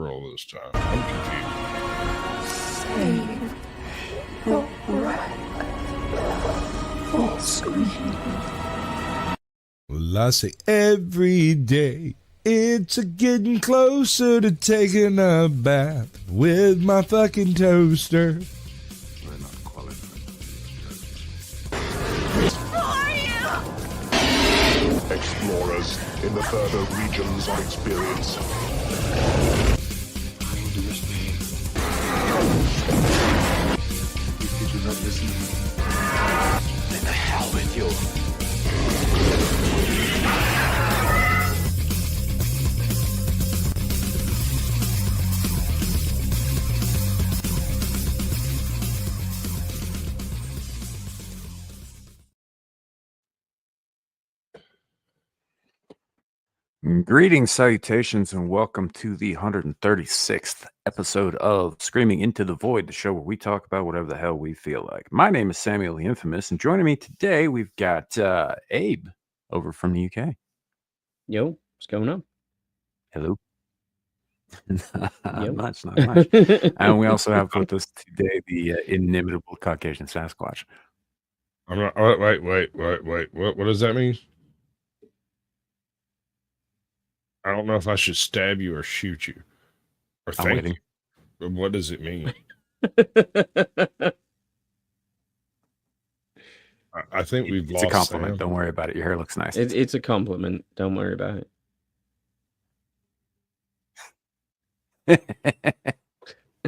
Roll this time. I'm confused. Save your breath for screaming. Well, I say every day it's a getting closer to taking a bath with my fucking toaster. We're not qualified. Explorers in the further regions of experience. Did you not listen? Then the hell with you. Greetings, salutations, and welcome to the 136th episode of Screaming Into the Void, the show where we talk about whatever the hell we feel like. My name is Samuel the Infamous, and joining me today, we've got Abe over from the UK. Yo, what's going on? Hello. Yo. Not much. And we also have with us today the inimitable Caucasian Sasquatch. I'm not, wait. What does that mean? I don't know if I should stab you or shoot you. Or I'm thank waiting. you. What does it mean? I think we've It's lost a compliment. Sam. Don't worry about it. Your hair looks nice. It's a compliment. Don't worry about it.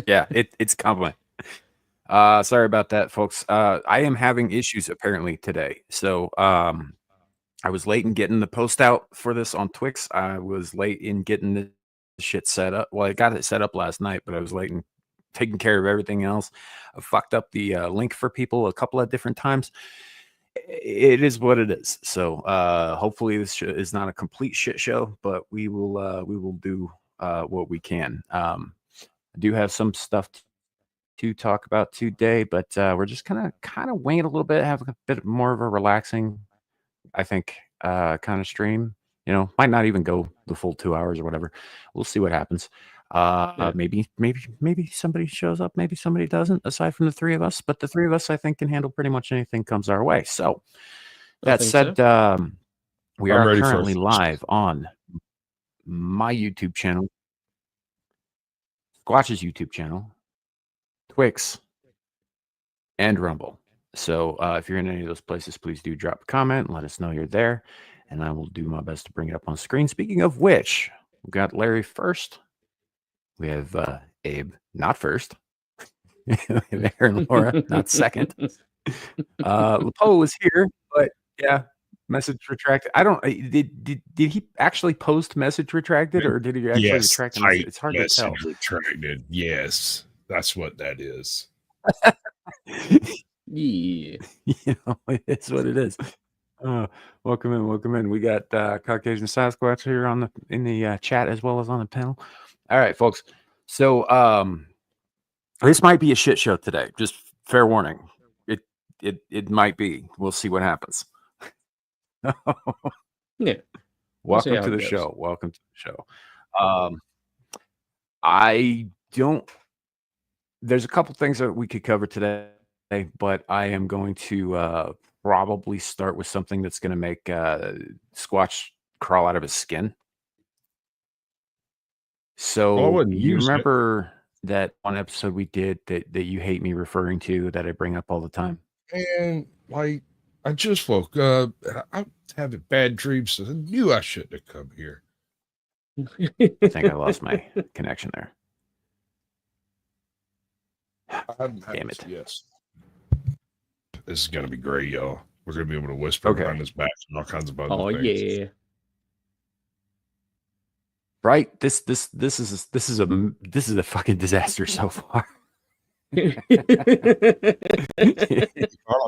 Yeah, it's a compliment. Sorry about that, folks. I am having issues apparently today. So I was late in getting the post out for this on Twix. I was late in getting the shit set up. Well, I got it set up last night, but I was late in taking care of everything else. I fucked up the link for people a couple of different times. It is what it is. So hopefully this is not a complete shit show, but we will do what we can. I do have some stuff to talk about today, but we're just kind of winging a little bit, have a bit more of a relaxing, I think, kind of stream. You know, might not even go the full 2 hours or whatever. We'll see what happens. Yeah. Maybe somebody shows up, maybe somebody doesn't, aside from the three of us. But the three of us, I think, can handle pretty much anything comes our way. So that think said, we I'm are ready for currently it. live on my YouTube channel, Squatch's YouTube channel, Twix, and Rumble. So if you're in any of those places, please do drop a comment and let us know you're there, and I will do my best to bring it up on screen. Speaking of which, we've got Larry first. We have Abe not first. We have Aaron Laura not second. Lapo was here, but yeah, message retracted. I don't. Did he actually post message retracted, or did he actually Yes, retract the message? type It's hard to tell. message retracted. Yes, that's what that is. Yeah. You know, it's what it is. Welcome in. We got Caucasian Sasquatch here in the chat as well as on the panel. All right, folks. So this might be a shit show today. Just fair warning. It might be. We'll see what happens. Yeah. Welcome how to it the goes. show. Welcome to the show. I don't. There's a couple things that we could cover today, but I am going to probably start with something that's going to make Squatch crawl out of his skin. So wouldn't you use it. remember that one episode we did that you hate me referring to, that I bring up all the time? And like, I just woke up. I'm having bad dreams. So I knew I shouldn't have come here. I think I lost my connection there. Damn it. Yes. This is gonna be great, y'all. We're gonna be able to whisper Okay. behind his back and all kinds of other Oh things. yeah. Right? This is a fucking disaster so far. I'm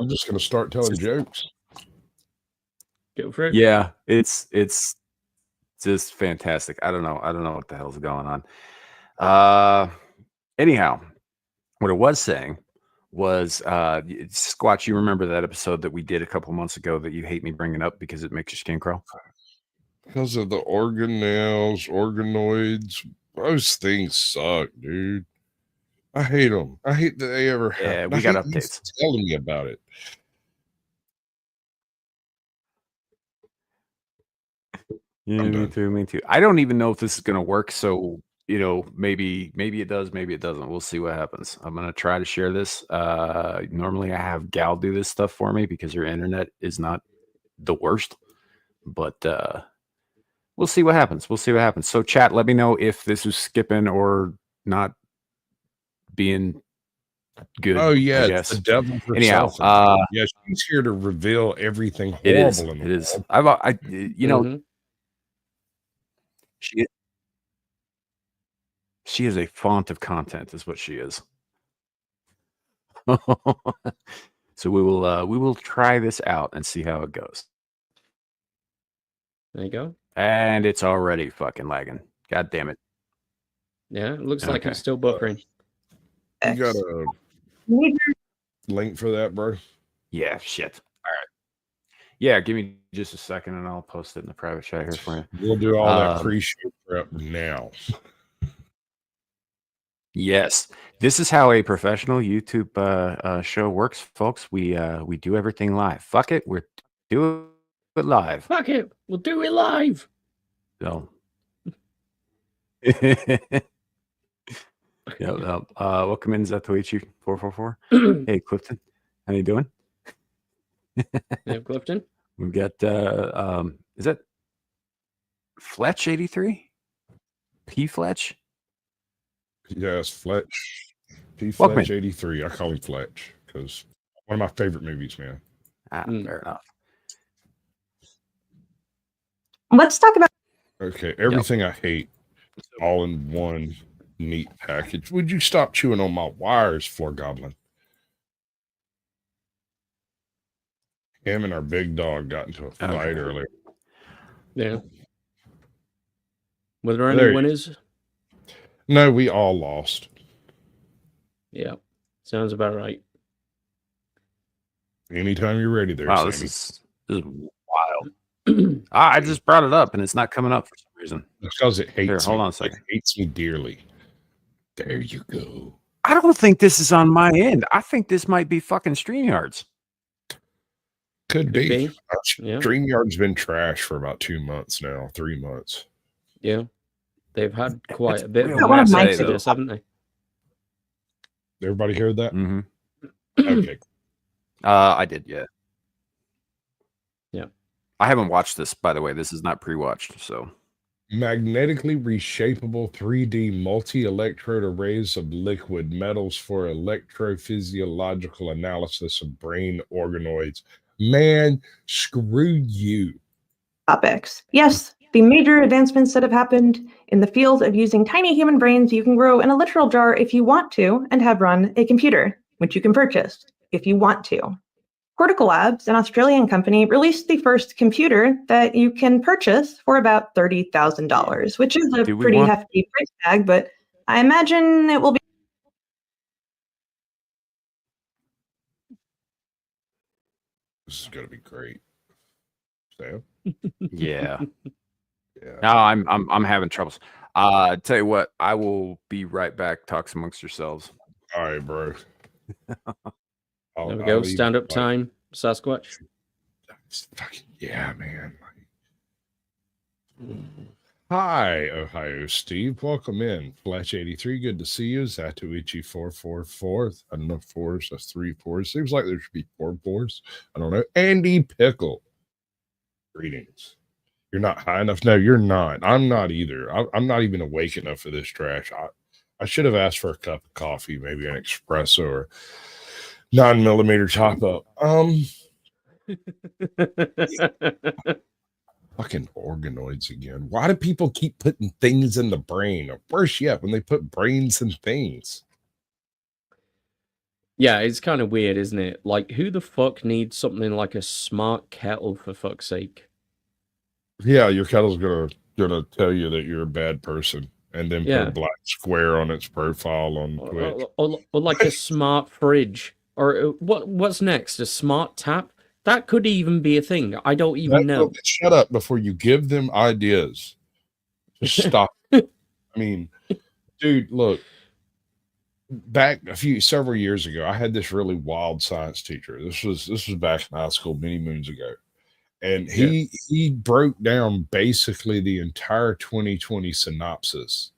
just gonna start telling jokes. Go for it. Yeah, it's just fantastic. I don't know what the hell's going on. Anyhow, what I was saying was, Squatch, you remember that episode that we did a couple months ago that you hate me bringing up because it makes your skin crawl? Because of the organelles, organoids, Those things suck, dude. I hate them. I hate that they ever Yeah, happen. we I got hate you updates. telling me about it. Yeah, I'm me done. too. Me too. I don't even know if this is gonna work. So maybe it does, maybe it doesn't. We'll see what happens. I'm gonna try to share this. Normally I have Gal do this stuff for me because her internet is not the worst. But we'll see what happens. We'll see what happens. So chat, let me know if this is skipping or not being good. Oh yeah, I it's the guess. devil Anyhow, herself. Yeah, she's here to reveal everything it is. horrible in the It is. world. Mhm. She is a font of content, is what she is. So we will try this out and see how it goes. There you go. And it's already fucking lagging. God damn it. Yeah, it looks like Okay. it's still buffering. You got a link for that, bro? Yeah, shit. All right. Yeah, give me just a second and I'll post it in the private chat here for you. We'll do all that pre-show prep now. Yes, this is how a professional YouTube show works, folks. We do everything live. Fuck it, we're doing it live. Fuck it, we'll do it live. So, yeah. Welcome in Zatoichi 444. Hey, Clifton, how you doing? Yeah, Clifton. We've got is that Fletch 83? P Fletch? Yes, Fletch. P. Welcome Fletch in. 83. I call him Fletch because one of my favorite movies, man. Fair enough. Let's talk about. Okay, everything I hate, all in one neat package. Would you stop chewing on my wires, Floor Goblin? Him and our big dog got into a fight earlier. Yeah. Were there There any you- winners? No, we all lost. Yeah. Sounds about right. Anytime you're ready there, Wow, Sammy. this is wild. I just brought it up and it's not coming up for some reason. Because it hates Here, hold me. on a second. It hates me dearly. There you go. I don't think this is on my end. I think this might be fucking StreamYards. Could be. Yeah. StreamYard's been trash for about 2 months now, 3 months. Yeah. They've had quite a bit of One of my exodus, haven't they? Everybody heard that? Mm-hmm. Okay. I did, yeah. Yeah. I haven't watched this, by the way. This is not pre-watched, so. Magnetically reshapeable 3D multi-electrode arrays of liquid metals for electrophysiological analysis of brain organoids. Man, screw you. Topics. Yes, the major advancements that have happened in the field of using tiny human brains you can grow in a literal jar if you want to and have run a computer, which you can purchase if you want to. Cortical Labs, an Australian company, released the first computer that you can purchase for about $30,000, which is a pretty hefty price tag, but I imagine it will be. This is going to be great. Sam? Yeah. Yeah. No, I'm having troubles. Tell you what, I will be right back. Talks amongst yourselves. All right, bro. There we go. Stand up time, Sasquatch. Fucking yeah, man. Hi, Ohio Steve. Welcome in. Flash 83. Good to see you. Zatuichi 444. I don't know, fours. That's 3 4s. Seems like there should be 4 4s. I don't know. Andy Pickle. Greetings. You're not high enough. No, you're not. I'm not either. I'm not even awake enough for this trash. I should have asked for a cup of coffee, maybe an espresso or 9mm top up. Fucking organoids again. Why do people keep putting things in the brain? Or worse yet, when they put brains in things. Yeah, it's kind of weird, isn't it? Like, who the fuck needs something like a smart kettle, for fuck's sake? Yeah, your kettle's gonna tell you that you're a bad person, and then put a black square on its profile on Twitch, or like a smart fridge, or what's next? A smart tap? That could even be a thing. I don't even know. Shut up before you give them ideas. Just stop. I mean, Dude, look, back several years ago, I had this really wild science teacher. This was back in high school many moons ago. And he broke down basically the entire 2020 synopsis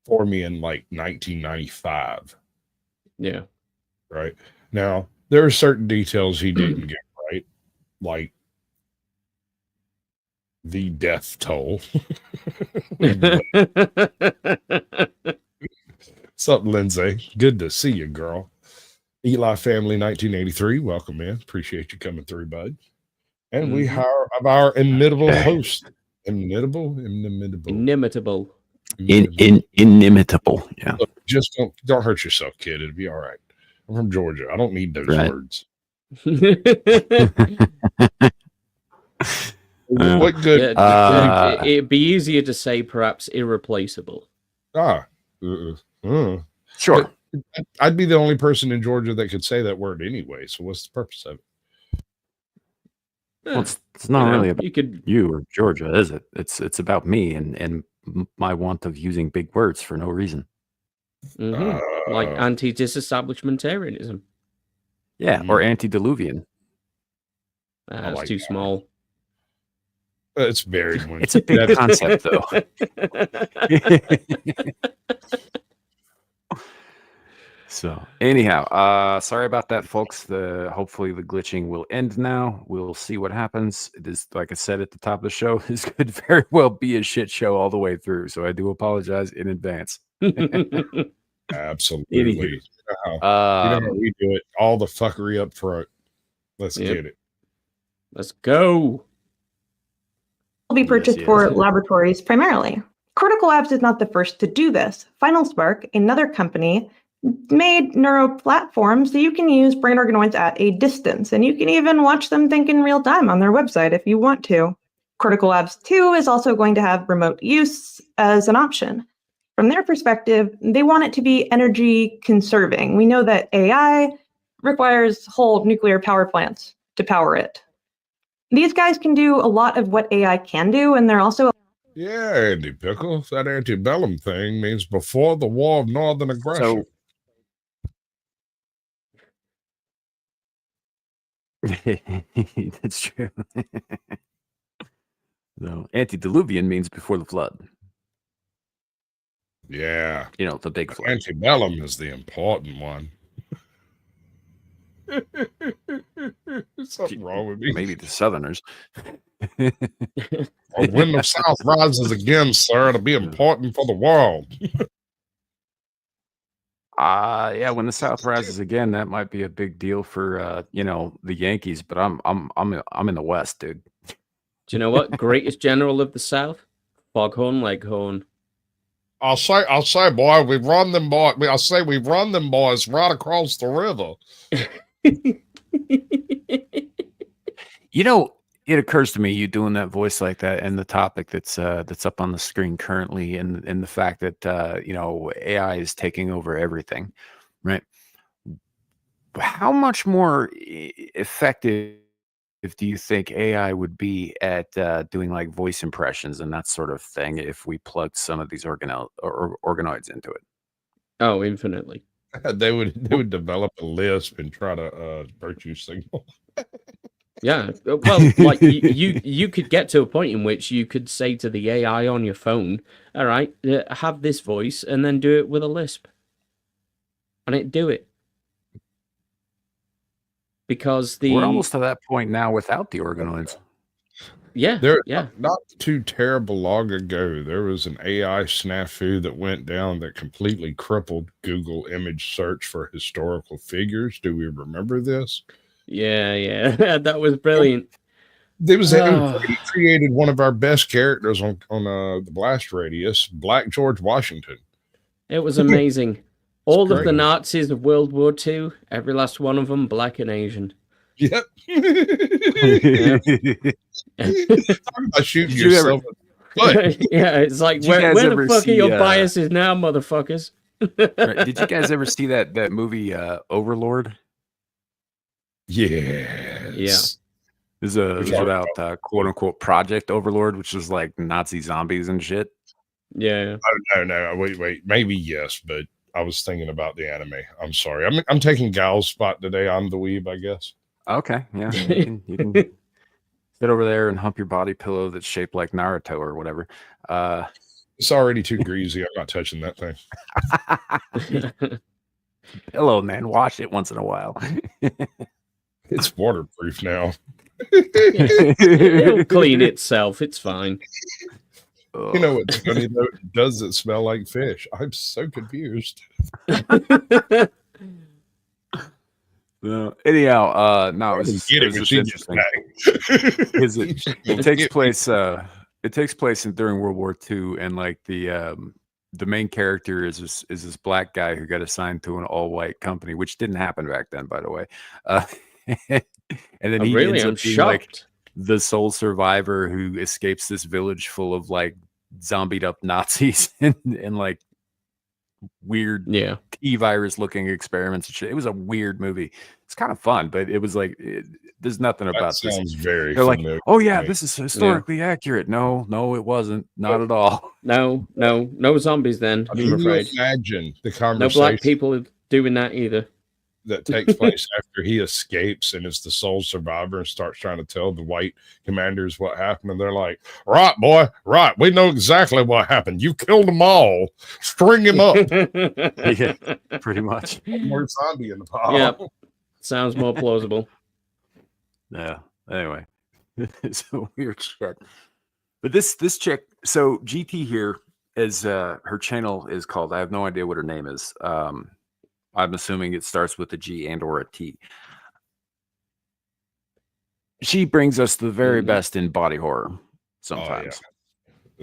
for me in like 1995. Yeah. Right. Now, there are certain details he didn't get right, like the death toll. What's up, Lindsay? Good to see you, girl. Eli Family 1983, welcome in. Appreciate you coming through, bud. And we have our inimitable host. Inimitable. Inimitable. Yeah. Look, just don't hurt yourself, kid. It'll be all right. I'm from Georgia. I don't need those words. What good? It'd be easier to say perhaps irreplaceable. Sure. But I'd be the only person in Georgia that could say that word anyway. So what's the purpose of it? Well, it's not really about you or Georgia, is it? It's about me and my want of using big words for no reason. Like anti-disestablishmentarianism. Yeah, or antediluvian. That's like too small. It's very. It's a big concept, though. So anyhow, sorry about that, folks. Hopefully the glitching will end now. We'll see what happens. It is, like I said at the top of the show, this could very well be a shit show all the way through. So I do apologize in advance. Absolutely. You know how we do it. All the fuckery up front. Let's get it. Let's go. Will be purchased for laboratories primarily. Cortical Labs is not the first to do this. Final Spark, another company, made neuro platforms that you can use brain organoids at a distance, and you can even watch them think in real time on their website if you want to. Cortical Labs 2 is also going to have remote use as an option. From their perspective, they want it to be energy conserving. We know that AI requires whole nuclear power plants to power it. These guys can do a lot of what AI can do, and they're also... Yeah, Andy Pickle, that antebellum thing means before the war of northern aggression. That's true. No, antediluvian means before the flood. Yeah. You know, the big flood. Antebellum is the important one. Something wrong with me. Maybe the Southerners. Or when the South rises again, sir, it'll be important for the world. Yeah, when the South rises again, that might be a big deal for the Yankees. But I'm in the West, dude. Do you know what? Greatest general of the South, Foghorn Leghorn. I'll say, boy, we've run them boys right across the river. It occurs to me, you doing that voice like that, and the topic that's up on the screen currently, and the fact that AI is taking over everything, right? How much more effective do you think AI would be at doing like voice impressions and that sort of thing if we plugged some of these organoids into it? Oh, infinitely. They would develop a lisp and try to virtue signal. Yeah, well, like you could get to a point in which you could say to the AI on your phone, all right, have this voice, and then do it with a lisp. And it'd do it. Because we're almost to that point now without the organoids. Yeah, Not too terrible long ago, there was an AI snafu that went down that completely crippled Google image search for historical figures. Do we remember this? Yeah, that was brilliant. He created one of our best characters on the blast radius, Black George Washington. It was amazing. All of the Nazis of World War II, every last one of them, black and Asian. Yep. Talking about shooting yourself. Yeah, it's like, where the fuck are your biases now, motherfuckers? Right. Did you guys ever see that movie Overlord? Yes. Yeah. This is about quote unquote Project Overlord, which was like Nazi zombies and shit. Yeah. Oh, no. Wait. Maybe yes, but I was thinking about the anime. I'm sorry. I'm taking Gal's spot today. I'm the weeb, I guess. Okay, yeah, you can sit over there and hump your body pillow that's shaped like Naruto or whatever. It's already too greasy. I'm not touching that thing. Pillow, man, wash it once in a while. It's waterproof now. It'll clean itself. It's fine. You know what's funny though? Does it smell like fish? I'm so confused. Anyhow, no, it was Get it when just she gets interesting. back. Because it takes place. It takes place during World War II, and like the main character is this black guy who got assigned to an all white company, which didn't happen back then, by the way. And then he ends I'm up being like shocked. the sole survivor who escapes this village full of like zombied up Nazis and like weird T-virus looking experiments and shit. It was a weird movie. It's kind of fun, but it was like there's nothing about That sounds this. very They're like, familiar oh to yeah, me. this is historically accurate. No, it wasn't. Not at all. No zombies then, I'm Can you afraid. imagine the No conversation black people doing that either. that takes place after he escapes and is the sole survivor and starts trying to tell the white commanders what happened, and they're like, right, boy, right, we know exactly what happened. You killed them all. String him up. Yeah, pretty much. More zombie in the pile. Yeah, sounds more plausible. Yeah. Anyway, it's a weird shit. But this chick, so GT here is her channel is called. I have no idea what her name is. I'm assuming it starts with a G and or a T. She brings us the very best in body horror. Sometimes.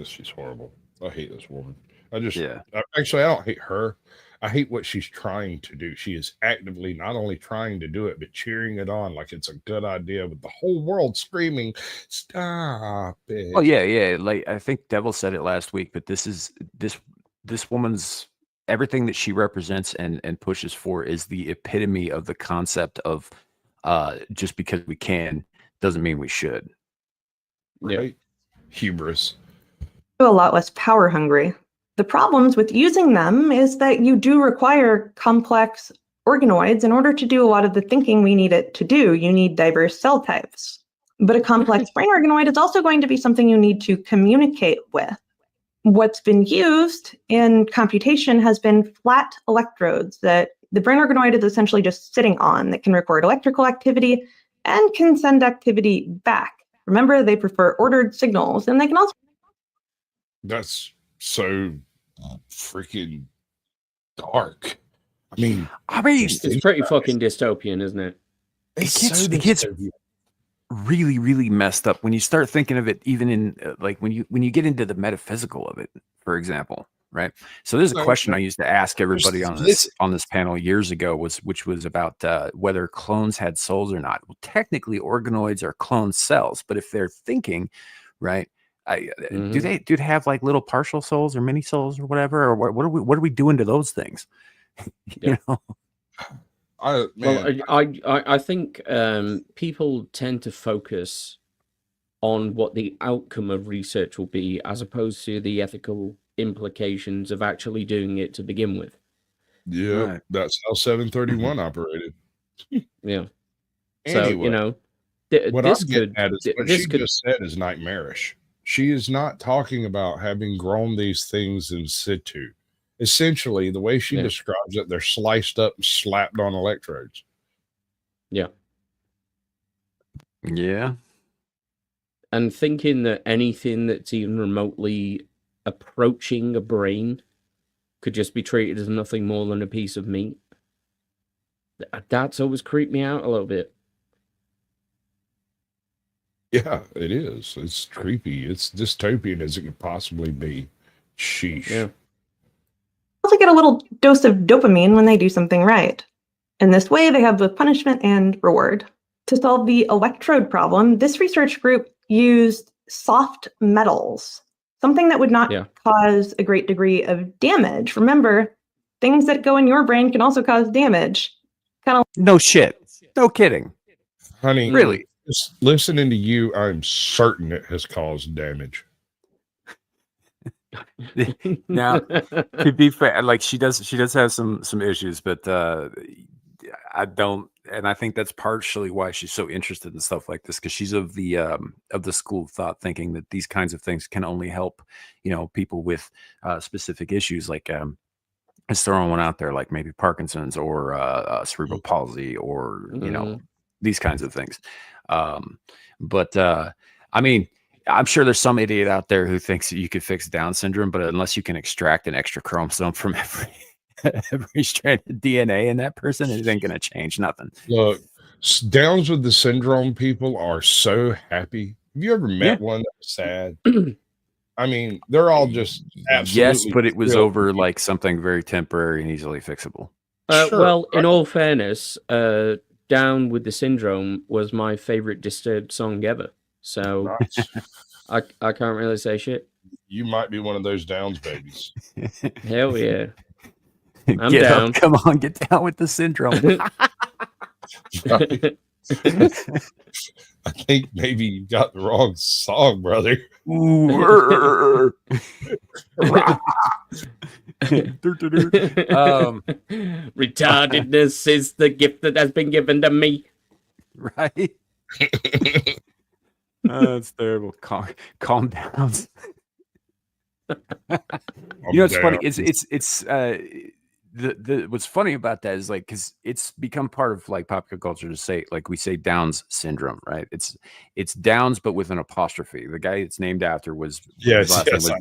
She's horrible. I hate this woman. I don't hate her. I hate what she's trying to do. She is actively not only trying to do it, but cheering it on like it's a good idea with the whole world screaming, stop it. Oh yeah. Like I think Devil said it last week, but this woman's everything that she represents and pushes for is the epitome of the concept of just because we can doesn't mean we should. Right? Hubris. A lot less power hungry. The problems with using them is that you do require complex organoids in order to do a lot of the thinking we need it to do. You need diverse cell types. But a complex brain organoid is also going to be something you need to communicate with. What's been used in computation has been flat electrodes that the brain organoid is essentially just sitting on that can record electrical activity and can send activity back. Remember, they prefer ordered signals, and they can also... That's so freaking dark. I mean, it's pretty fucking dystopian, isn't it? It gets really, really messed up when you start thinking of it, even in like when you get into the metaphysical of it, for example, right? So there's a question I used to ask everybody on this panel years ago, which was about whether clones had souls or not. Well, technically, organoids are clone cells, but if they're thinking, right? Do they have like little partial souls or mini souls or whatever, or what are we doing to those things? You know. I think people tend to focus on what the outcome of research will be, as opposed to the ethical implications of actually doing it to begin with. Yeah, right. That's how 731 operated. Yeah. Anyway, so, you know, what I'm getting at is what she just said is nightmarish. She is not talking about having grown these things in situ. Essentially, the way she describes it, they're sliced up and slapped on electrodes. Yeah. Yeah. And thinking that anything that's even remotely approaching a brain could just be treated as nothing more than a piece of meat. That's always creeped me out a little bit. Yeah, it is. It's creepy. It's dystopian as it could possibly be. Sheesh. Yeah. Also get a little dose of dopamine when they do something right. In this way, they have both punishment and reward. To solve the electrode problem, this research group used soft metals, something that would not cause a great degree of damage. Remember, things that go in your brain can also cause damage. No shit. No kidding. Honey, really? Just listening to you, I'm certain it has caused damage. Now, to be fair, like she does have some issues, but I don't, and I think that's partially why she's so interested in stuff like this, because she's of the school of thought thinking that these kinds of things can only help, people with specific issues, like let's throw one out there, like maybe Parkinson's or cerebral palsy, or these kinds of things. But I mean, I'm sure there's some idiot out there who thinks that you could fix Down syndrome, but unless you can extract an extra chromosome from every strand of DNA in that person, it ain't gonna change nothing. Look, Downs with the syndrome people are so happy. Have you ever met one that was sad? I mean, they're all just absolutely. Yes, but it was over like something very temporary and easily fixable. Sure, well, in all fairness, Down with the Syndrome was my favorite Disturbed song ever. So Nice. I can't really say shit. You might be one of those Downs babies. Hell yeah. I'm Get down. Up, come on, get down with the syndrome. I think maybe you got the wrong song, brother. Retardedness is the gift that has been given to me. Right? That's terrible. Calm down. It's funny. It's what's funny about that is like, because it's become part of like popular culture to say, like, we say Down's syndrome, right? It's Downs, but with an apostrophe. The guy it's named after was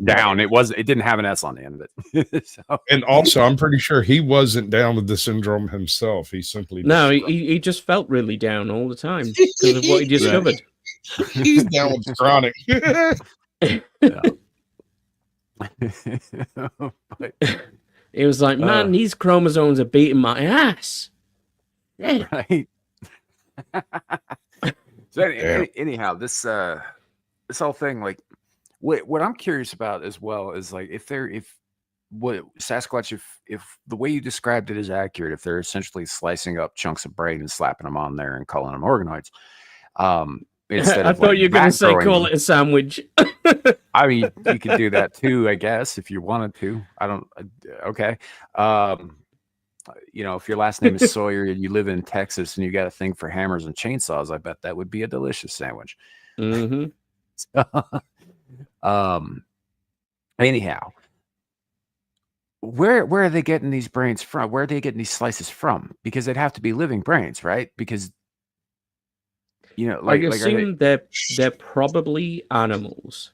Down. It didn't have an S on the end of it. So. And also, I'm pretty sure he wasn't down with the syndrome himself. He simply he just felt really down all the time because of what he discovered. He's down with chronic. But it was like, man, these chromosomes are beating my ass. Yeah. Right. So anyhow, this whole thing, like, what I'm curious about as well is like, if Sasquatch, if the way you described it is accurate, if they're essentially slicing up chunks of brain and slapping them on there and calling them organoids, I thought you were going to say call it a sandwich. I mean, you could do that too, I guess, if you wanted to. I don't. Okay. If your last name is Sawyer and you live in Texas and you got a thing for hammers and chainsaws, I bet that would be a delicious sandwich. Mm-hmm. Anyhow, where are they getting these brains from? Where are they getting these slices from? Because they'd have to be living brains, right? Because I assume they're probably animals.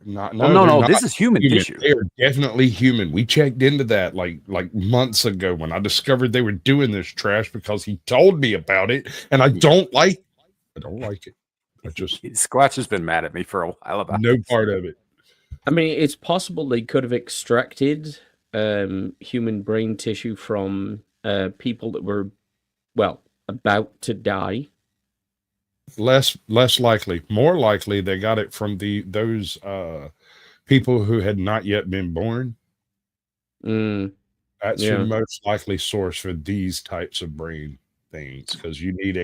No. This is human tissue. They are definitely human. We checked into that like months ago when I discovered they were doing this trash, because he told me about it, and I don't like it. I just Squatch has been mad at me for a while about no part of it. I mean, it's possible they could have extracted human brain tissue from people that were, about to die. Less likely. More likely, they got it from those people who had not yet been born. That's your most likely source for these types of brain things, because you need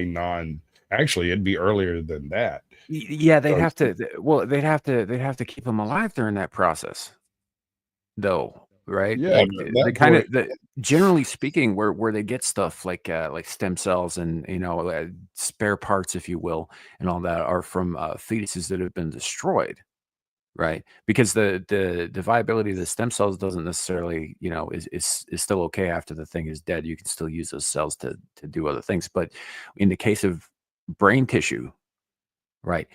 actually it'd be earlier than that. Yeah, they'd have to keep them alive during that process, though. Right? Yeah, generally speaking, where they get stuff like stem cells and spare parts, if you will, and all that, are from fetuses that have been destroyed, right? Because the viability of the stem cells doesn't necessarily is still okay after the thing is dead. You can still use those cells to do other things, but in the case of brain tissue, right,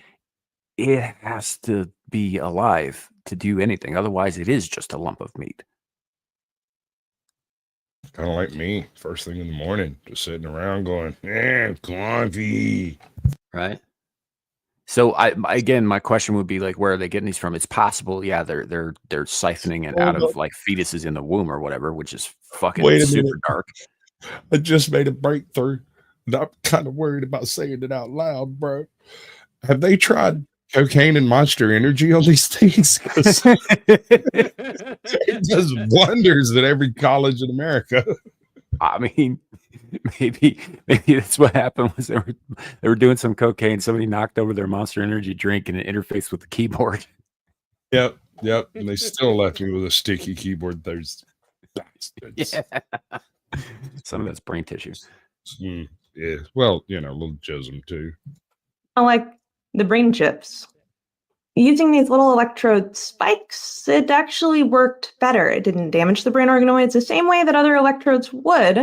it has to be alive to do anything. Otherwise, it is just a lump of meat. Kind of like me, first thing in the morning, just sitting around going, coffee. Right. So my question would be like, where are they getting these from? It's possible, yeah, they're siphoning it out of like fetuses in the womb or whatever, which is fucking super dark. I just made a breakthrough, and I'm kind of worried about saying it out loud, bro. Have they tried cocaine and Monster Energy on these things? It does wonders at every college in America. I mean, maybe that's what happened. Was they were doing some cocaine. Somebody knocked over their Monster Energy drink and it interfaced with the keyboard. Yep. Yep, and they still left me with a sticky keyboard. Those bastards. Yeah. Some of that's brain tissue. Yeah. Well, a little jism too. Like the brain chips. Using these little electrode spikes, it actually worked better. It didn't damage the brain organoids the same way that other electrodes would.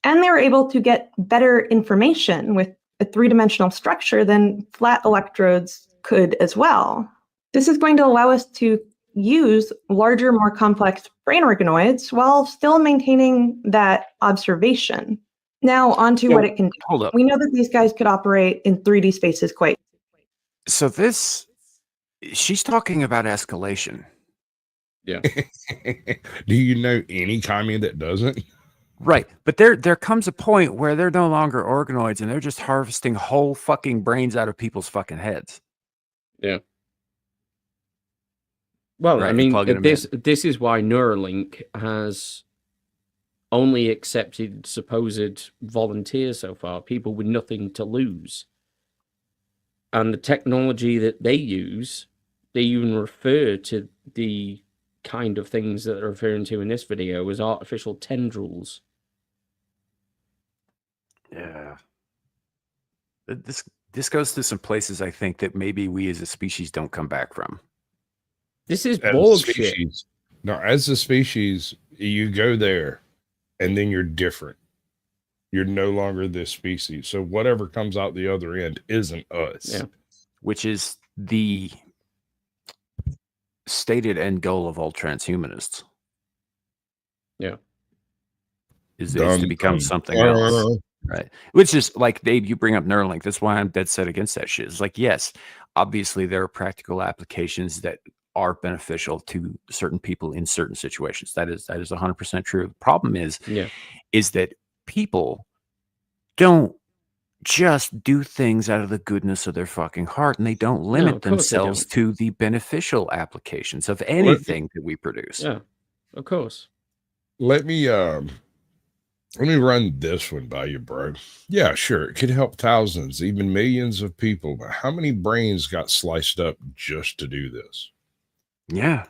And they were able to get better information with a three-dimensional structure than flat electrodes could as well. This is going to allow us to use larger, more complex brain organoids while still maintaining that observation. Now, on to what it can do. Hold up. We know that these guys could operate in 3D spaces quite. So she's talking about escalation. Yeah. Do you know any commie that doesn't? Right. But there comes a point where they're no longer organoids and they're just harvesting whole fucking brains out of people's fucking heads. Yeah. Well, Right, I mean, plugging 'em this is why Neuralink has only accepted supposed volunteers so far, people with nothing to lose. And the technology that they use, they even refer to the kind of things that they're referring to in this video as artificial tendrils. Yeah. This goes to some places I think that maybe we as a species don't come back from. This is As a bullshit. species. No, as a species, you go there and then you're different. You're no longer this species. So whatever comes out the other end isn't us. Yeah. Which is the stated end goal of all transhumanists. Yeah. Is to become something else. Right. Which is like, Dave, you bring up Neuralink. That's why I'm dead set against that shit. It's like, yes, obviously there are practical applications that are beneficial to certain people in certain situations. That is 100% true. The problem is that people don't just do things out of the goodness of their fucking heart, and they don't limit themselves to the beneficial applications of anything that we produce. Yeah, of course. Let me run this one by you, bro. Yeah, sure. It could help thousands, even millions of people. But how many brains got sliced up just to do this? Yeah.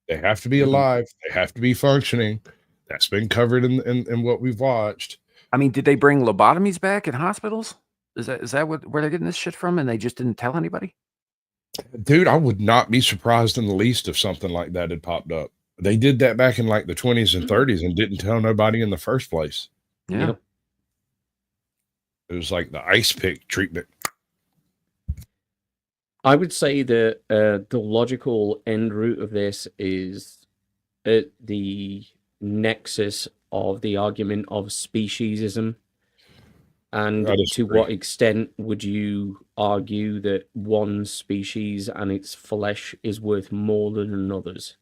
They have to be alive. They have to be functioning. That's been covered in what we've watched. I mean, did they bring lobotomies back in hospitals? Is that where they're getting this shit from, and they just didn't tell anybody? Dude, I would not be surprised in the least if something like that had popped up. They did that back in like the 20s and 30s and didn't tell nobody in the first place. Yeah. It was like the ice pick treatment. I would say that the logical end route of this is at the nexus of the argument of speciesism. And to what extent would you argue that one species and its flesh is worth more than another's?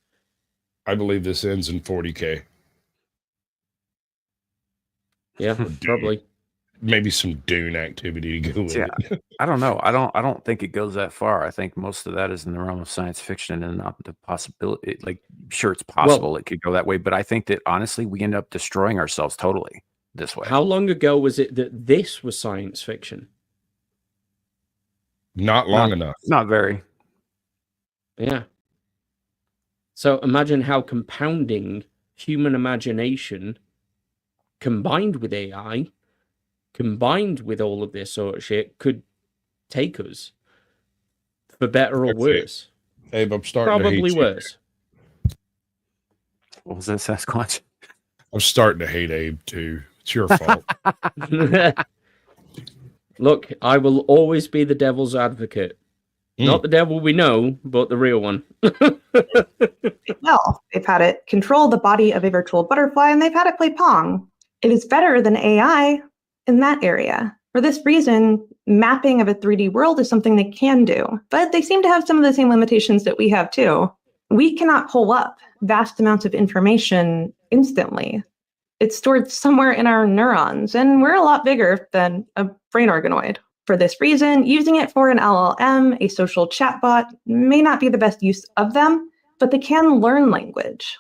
I believe this ends in 40K. Yeah, probably. Maybe some Dune activity to go with it. I don't know. I don't think it goes that far. I think most of that is in the realm of science fiction and not the possibility. Like, sure, it's possible it could go that way, but I think that honestly, we end up destroying ourselves totally this way. How long ago was it that this was science fiction? Not long enough. Not very. Yeah. So imagine how compounding human imagination combined with AI, combined with all of this sort of shit, could take us for better or worse. Abe, I'm starting probably to hate worse. What was that, Sasquatch? I'm starting to hate Abe too. It's your fault. Look, I will always be the devil's advocate. Not the devil we know, but the real one. Well, they've had it control the body of a virtual butterfly, and they've had it play Pong. It is better than AI in that area. For this reason, mapping of a 3D world is something they can do, but they seem to have some of the same limitations that we have too. We cannot pull up vast amounts of information instantly. It's stored somewhere in our neurons, and we're a lot bigger than a brain organoid. For this reason, using it for an LLM, a social chatbot, may not be the best use of them, but they can learn language.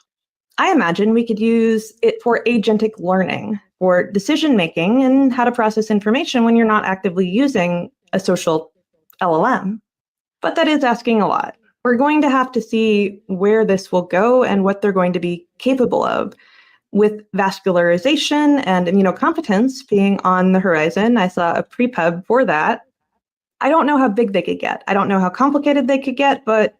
I imagine we could use it for agentic learning, for decision-making, and how to process information when you're not actively using a social LLM. But that is asking a lot. we're going to have to see where this will go and what they're going to be capable of. With vascularization and immunocompetence being on the horizon, I saw a prepub for that. I don't know how big they could get. I don't know how complicated they could get, but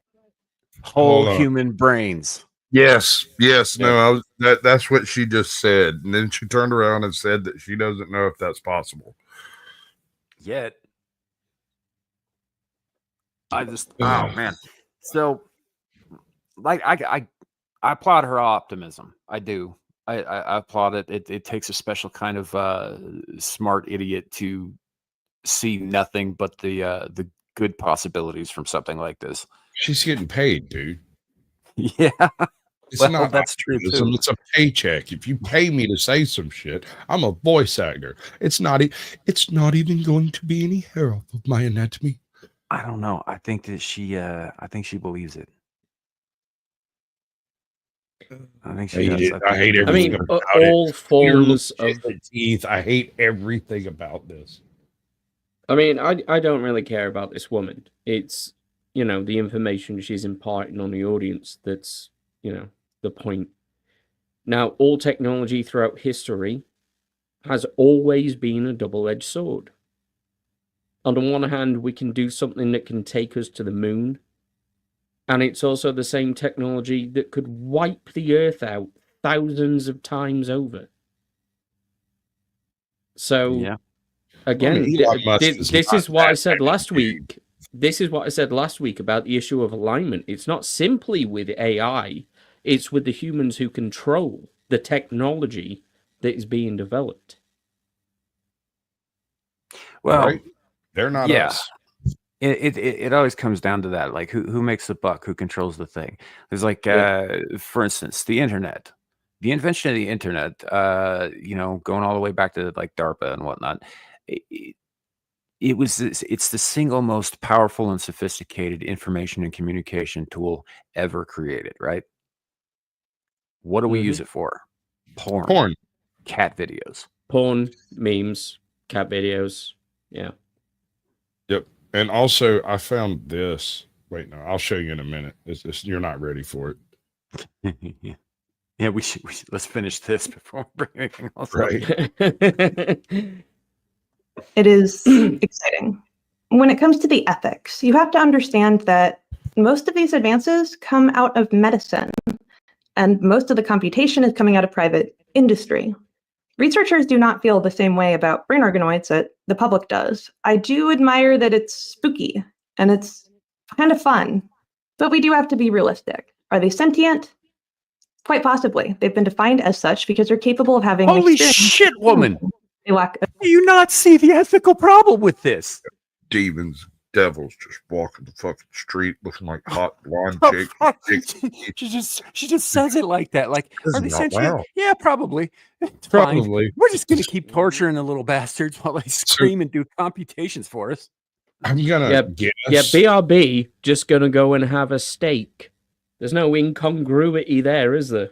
Whole Hold on. human brains. Yes. Yeah. No, that's what she just said. And then she turned around and said that she doesn't know if that's possible. Yet. I just, oh man. So, like, I applaud her optimism. I do. I applaud it. It takes a special kind of smart idiot to see nothing but the good possibilities from something like this. She's getting paid, dude. Yeah. It's Well, not that's true optimism, too. It's a paycheck. If you pay me to say some shit, I'm a voice actor. It's not even going to be any hair off of my anatomy. I don't know. I think that she believes it. I think she does. I hate I everything mean, about all it. forms of. Teeth. I hate everything about this. I mean, I don't really care about this woman. It's, the information she's imparting on the audience that's, the point. Now, all technology throughout history has always been a double-edged sword. On the one hand, we can do something that can take us to the moon, and it's also the same technology that could wipe the Earth out thousands of times over. So, Yeah. again, Elon Musk this is not what I that said kind of last dude. week. This is what I said last week about the issue of alignment. It's not simply with AI, it's with the humans who control the technology that is being developed. Well, Right? They're not yeah. us. It always comes down to that. Like who makes the buck? Who controls the thing? There's like, for instance, the internet. The invention of the internet, going all the way back to like DARPA and whatnot. It's the single most powerful and sophisticated information and communication tool ever created, right? What do we use it for? Porn. Cat videos. Porn, memes, cat videos. Yeah. Yep. And also, I found this. Wait, no, I'll show you in a minute. You're not ready for it. Yeah, we should let's finish this before we bring anything else up. Right. it is exciting. When it comes to the ethics, you have to understand that most of these advances come out of medicine, and most of the computation is coming out of private industry. Researchers do not feel the same way about brain organoids that the public does. I do admire that it's spooky and it's kind of fun, but we do have to be realistic. Are they sentient? Quite possibly. They've been defined as such because they're capable of having Holy experience. shit, woman! They lack. Do you not see the ethical problem with this? Demons, devils just walking the fucking street looking like hot blonde Oh, chicks. fuck. She just says it like that. Like, This are is they not sentient? wow. Yeah, probably. It's fine. Probably. We're just gonna keep torturing the little bastards while they scream and do computations for us. I'm gonna guess. Yeah, BRB just gonna go and have a steak. There's no incongruity there, is there?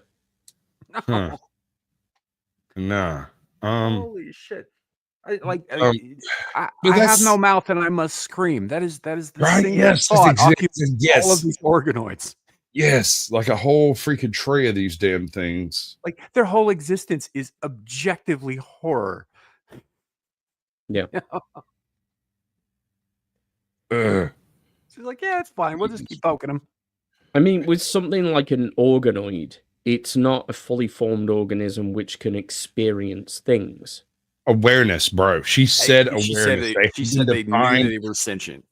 Huh. Nah. Holy shit! I have that's- no mouth and I must scream. That is the Right, single yes, that's thought exactly- occupies yes. all of these organoids. Yes, like a whole freaking tray of these damn things. Like their whole existence is objectively horror. Yeah. She's like, yeah, it's fine. We'll just keep poking them. I mean, with something like an organoid, it's not a fully formed organism which can experience things. Awareness, bro. She said She awareness. said they knew defined they were sentient.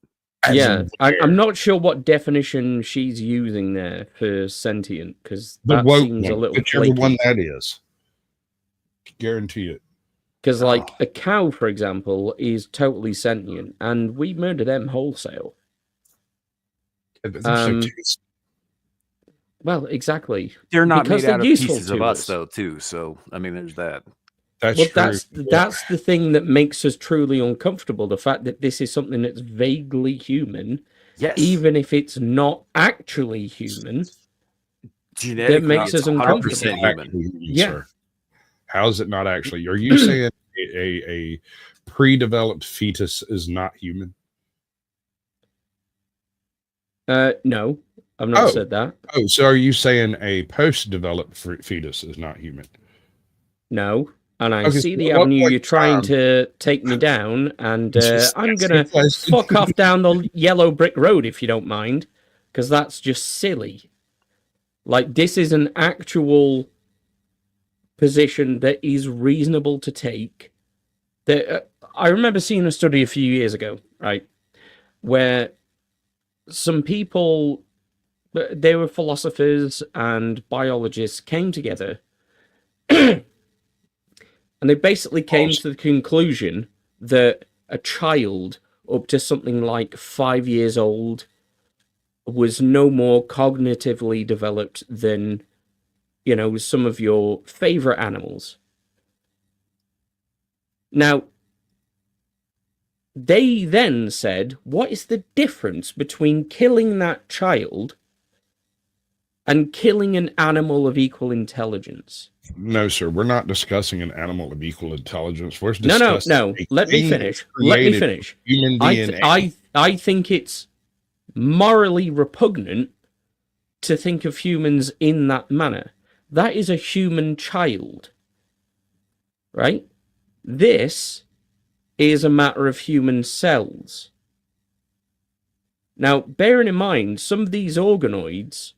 as Yeah, aware. I'm not sure what definition she's using there for sentient, because The that woke seems a one, little whichever flaky. one that is. Guarantee it. Because, like, a cow, for example, is totally sentient, and we murder them wholesale. Yeah, but they're so Um, tasty. Well, exactly. They're not Because made they're out of useful pieces of to us, us. though, too. So, I mean, there's that. That's Well, true. that's the thing that makes us truly uncomfortable. The fact that this is something that's vaguely human, Yes. even if it's not actually human. Genetically, makes it's us 100% uncomfortable. human. Actually human, Yeah. sir. How is it not actually? Are you saying a pre-developed fetus is not human? No, I've not said that. Oh, so are you saying a post-developed fetus is not human? No. And I Okay, see so the at what avenue point you're in trying time- to take me down, and Just I'm asking going to questions. fuck off down the yellow brick road if you don't mind, because that's just silly. Like, this is an actual position that is reasonable to take. That I remember seeing a study a few years ago, right, where some people, they were philosophers and biologists, came together and they basically came to the conclusion that a child up to something like 5 years old was no more cognitively developed than, you know, some of your favorite animals. Now, they then said, what is the difference between killing that child and killing an animal of equal intelligence? No, sir. We're not discussing an animal of equal intelligence. We're No. discussing Let me finish. Let me finish. Human DNA. I think it's morally repugnant to think of humans in that manner. That is a human child, right? This is a matter of human cells. Now, bearing in mind, some of these organoids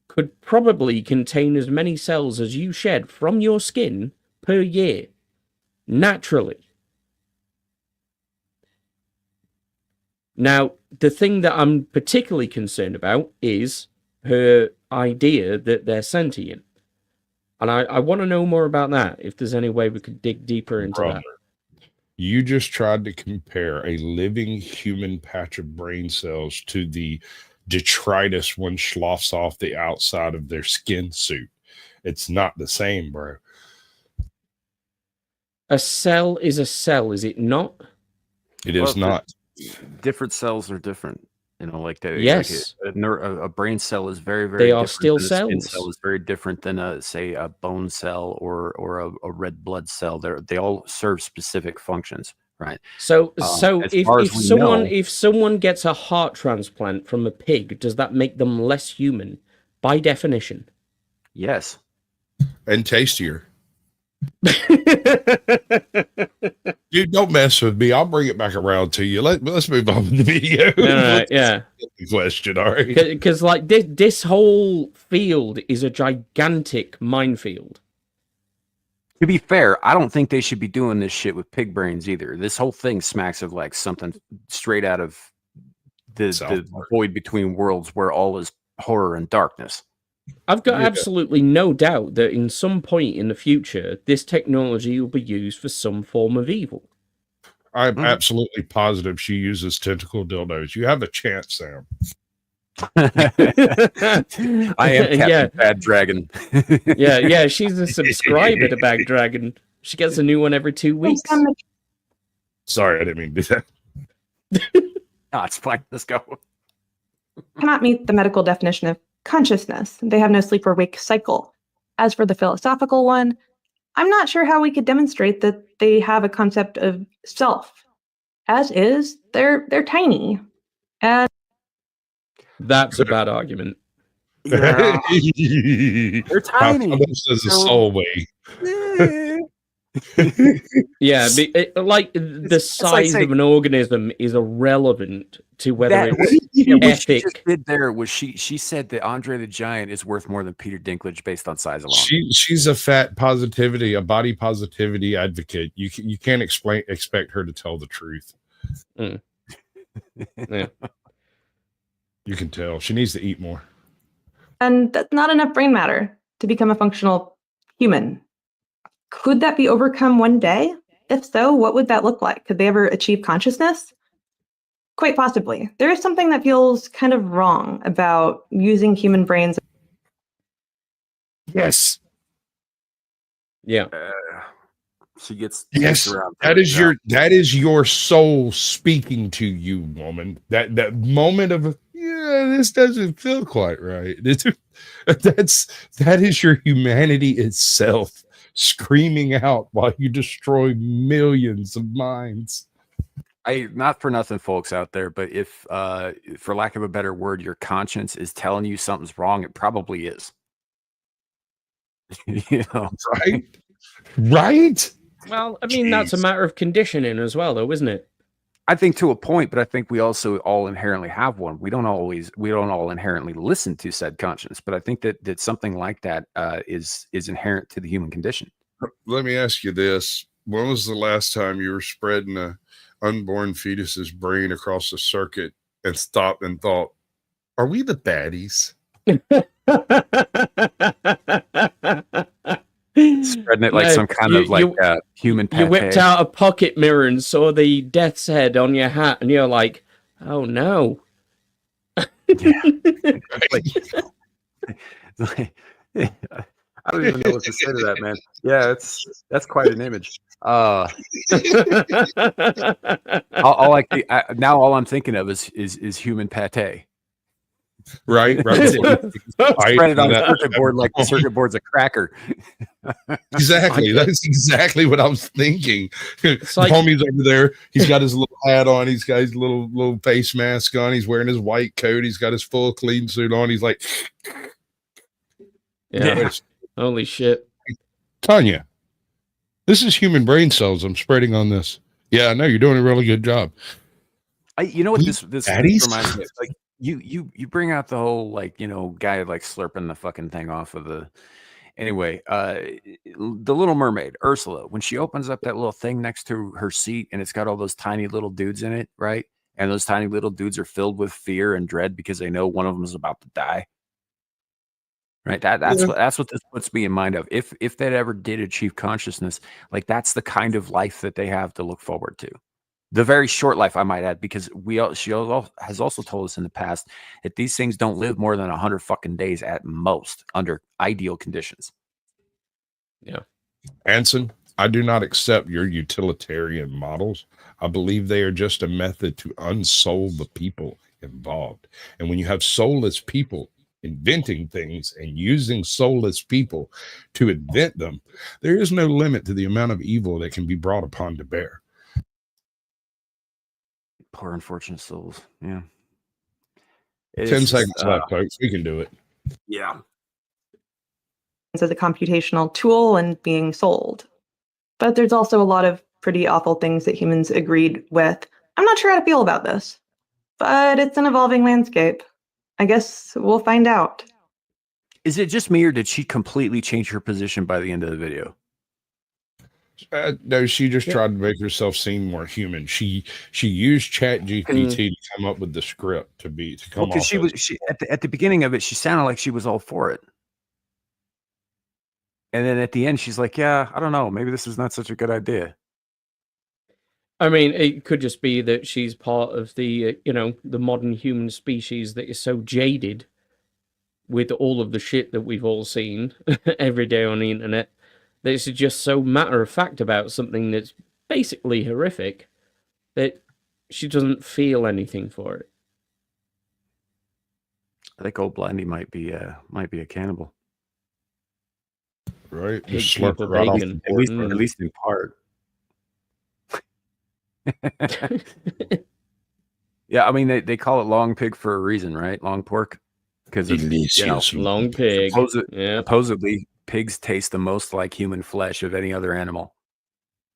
could probably contain as many cells as you shed from your skin per year, naturally. Now, the thing that I'm particularly concerned about is her idea that they're sentient. And I want to know more about that, if there's any way we could dig deeper into that. You just tried to compare a living human patch of brain cells to the detritus one sloughs off the outside of their skin suit. It's not the same, bro. A cell is a cell, is it not? It is not. Different cells are different. You know, like yes, like a brain cell is very, very. They are different still than cells. A skin cell is very different than a bone cell or a red blood cell. They all serve specific functions, right? So if someone gets a heart transplant from a pig, does that make them less human, by definition? Yes. And tastier. Dude, don't mess with me. I'll bring it back around to you. Let's move on to the video. All right, yeah. The question, all right. Because like this whole field is a gigantic minefield. To be fair, I don't think they should be doing this shit with pig brains either. This whole thing smacks of like something straight out of the void between worlds where all is horror and darkness. I've got absolutely no doubt that in some point in the future, this technology will be used for some form of evil. I'm absolutely positive she uses tentacle dildos. You have a chance, Sam. I am Captain Bad Dragon. yeah, she's a subscriber to Bad Dragon. She gets a new one every 2 weeks. Sorry, I didn't mean to do that. No, it's fine. Let's go. Cannot meet the medical definition of consciousness. They have no sleep or wake cycle. As for the philosophical one, I'm not sure how we could demonstrate that they have a concept of self. As is, they're tiny. And that's a bad argument. Yeah. They're tiny. As a soul way. Yeah, like the size of an organism is irrelevant to whether it's what epic. She just did there was she said that Andre the Giant is worth more than Peter Dinklage based on size alone. She's a fat positivity, a body positivity advocate. You can't expect her to tell the truth. Mm. Yeah. You can tell she needs to eat more. And that's not enough brain matter to become a functional human. Could that be overcome one day? If so, what would that look like? Could they ever achieve consciousness? Quite possibly. There is something that feels kind of wrong about using human brains. Yes. Yeah. She gets around. That is your soul speaking to you, woman. That moment of this doesn't feel quite right. That is your humanity itself screaming out while you destroy millions of minds. Not for nothing, folks out there, but if, for lack of a better word, your conscience is telling you something's wrong, it probably is. You know, Right? Right? Well, I mean, that's a Jeez. matter of conditioning as well, though, isn't it? I think to a point, but I think we also all inherently have one. We don't all inherently listen to said conscience, but I think that something like that is inherent to the human condition. Let me ask you this. When was the last time you were spreading a unborn fetus's brain across the circuit and stopped and thought, are we the baddies? Spreading it like No, some kind of like human You whipped pate. out a pocket mirror and saw the death's head on your hat, and you're like, oh no. Like, I don't even know what to say to that, man. Yeah, that's quite an image. All I'm thinking of is human pate. Right. Spread it on a circuit board like the circuit board's a cracker. Exactly. That's exactly what I was thinking. It's like, Homie's over there. He's got his little hat on. He's got his little face mask on. He's wearing his white coat. He's got his full clean suit on. He's like, yeah. Holy shit. Tanya, this is human brain cells I'm spreading on this. Yeah, I know you're doing a really good job. You know what this Baddies? reminds me of? Like you bring out the whole guy like slurping the fucking thing off of the. Anyway, the Little Mermaid, Ursula, when she opens up that little thing next to her seat and it's got all those tiny little dudes in it, right? And those tiny little dudes are filled with fear and dread because they know one of them is about to die. Right. That's what this puts me in mind of. If that ever did achieve consciousness, like that's the kind of life that they have to look forward to. The very short life, I might add, because she has also told us in the past that these things don't live more than 100 fucking days at most under ideal conditions. Yeah. Anson, I do not accept your utilitarian models. I believe they are just a method to unsoul the people involved. And when you have soulless people inventing things and using soulless people to invent them, there is no limit to the amount of evil that can be brought upon to bear. Poor unfortunate souls. Yeah. 10 seconds left, folks. We can do it. Yeah. As a computational tool and being sold. But there's also a lot of pretty awful things that humans agreed with. I'm not sure how to feel about this, but it's an evolving landscape. I guess we'll find out. Is it just me, or did she completely change her position by the end of the video? No, she just tried to make herself seem more human. She used ChatGPT to come up with the script to come off. She at the beginning of it, she sounded like she was all for it, and then at the end, she's like, "Yeah, I don't know, maybe this is not such a good idea." I mean, it could just be that she's part of the the modern human species that is so jaded with all of the shit that we've all seen every day on the internet. That it's just so matter of fact about something that's basically horrific that she doesn't feel anything for it. I think old Blindy might be a cannibal, right? Pig Just slurp people it right off bacon. the board. at least in part. Yeah, I mean they call it long pig for a reason, right? Long pork, because Long pig. Supposedly, pigs taste the most like human flesh of any other animal.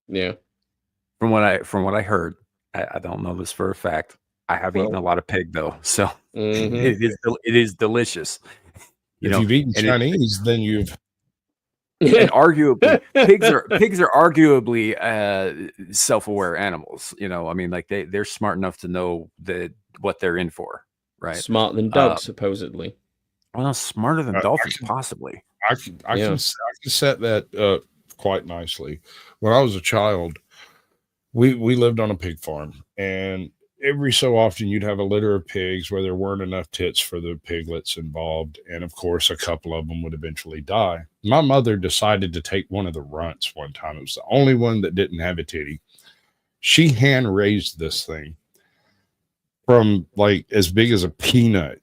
Yeah. From what I heard, I don't know this for a fact. I have eaten a lot of pig though, so it is delicious. If you've eaten Chinese, then you've. And arguably, pigs are arguably self-aware animals. I mean, like they're smart enough to know what they're in for, right? Smarter than dogs, supposedly. Well, smarter than dolphins, possibly. I can set that up quite nicely. When I was a child, we lived on a pig farm, and every so often you'd have a litter of pigs where there weren't enough tits for the piglets involved, and of course a couple of them would eventually die. My mother decided to take one of the runts one time. It was the only one that didn't have a titty. She hand raised this thing from like as big as a peanut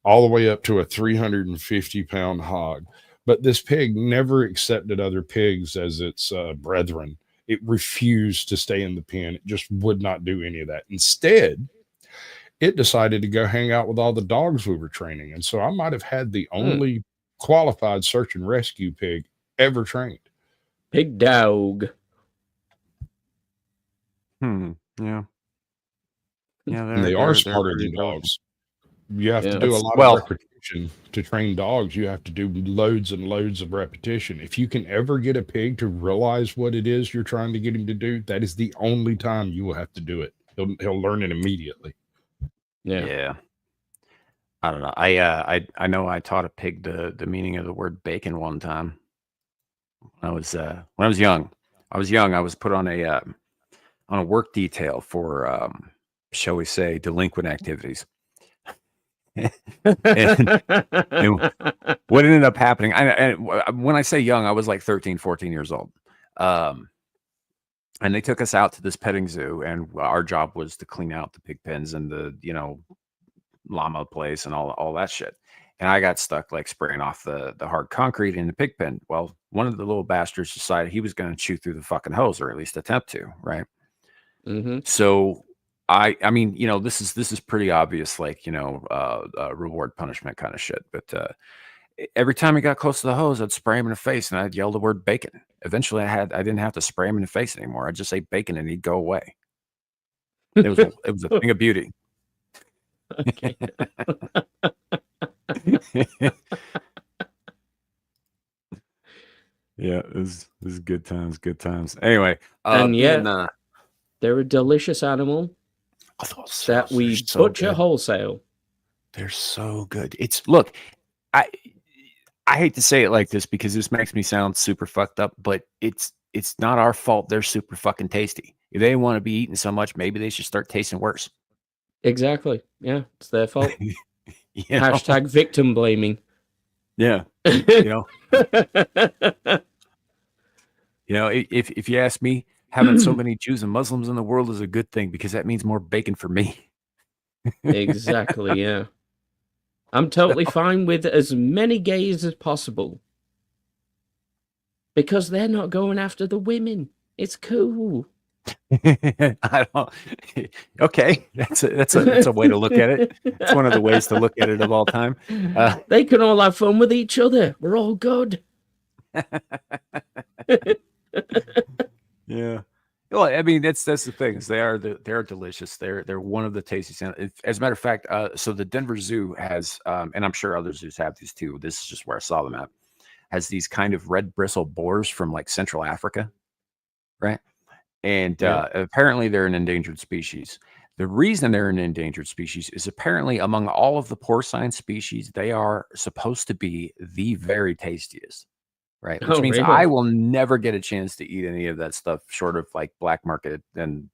all the way up to a 350-pound hog. But this pig never accepted other pigs as its brethren. It refused to stay in the pen. It just would not do any of that. Instead, it decided to go hang out with all the dogs we were training. And so I might have had the only qualified search and rescue pig ever trained. Pig dog. Yeah. Yeah, And they are smarter pretty than intelligent. dogs. You have to Yeah. do a lot Well- of repetition to train dogs. You have to do loads and loads of repetition. If you can ever get a pig to realize what it is you're trying to get him to do, that is the only time you will have to do it. He'll learn it immediately. Yeah. I don't know. I know I taught a pig the meaning of the word bacon one time. When I was young. I was put on a work detail for shall we say delinquent activities. What ended up happening, and when I say young, I was like 13, 14 years old. And they took us out to this petting zoo, and our job was to clean out the pig pens and the, llama place and all that shit. And I got stuck like spraying off the hard concrete in the pig pen. Well, one of the little bastards decided he was going to chew through the fucking hose, or at least attempt to, right? Mm-hmm. So I mean, this is pretty obvious, like, reward punishment kind of shit. But every time he got close to the hose, I'd spray him in the face and I'd yell the word bacon. Eventually I didn't have to spray him in the face anymore. I'd just say bacon and he'd go away. It was a thing of beauty. Okay. Yeah, it was good times. Anyway, And being, they're a delicious animal that we so butcher good. wholesale. They're so good. Look, I hate to say it like this because this makes me sound super fucked up, but it's not our fault. They're super fucking tasty. If they want to be eaten so much, maybe they should start tasting worse. Exactly. Yeah, it's their fault. You know? Hashtag victim blaming. Yeah. If you ask me, having so many Jews and Muslims in the world is a good thing because that means more bacon for me. Exactly, yeah. I'm totally fine with as many gays as possible. Because they're not going after the women. It's cool. I don't. Okay, that's a way to look at it. It's one of the ways to look at it of all time. They can all have fun with each other. We're all good. Yeah. Well, I mean, that's the thing. Is they are delicious. They're one of the tastiest. As a matter of fact, so the Denver Zoo has, and I'm sure other zoos have these too. This is just where I saw them at. Has these kind of red bristle boars from like Central Africa, right? And apparently they're an endangered species. The reason they're an endangered species is apparently among all of the porcine species, they are supposed to be the very tastiest, right? Which means really? I will never get a chance to eat any of that stuff short of like black market and,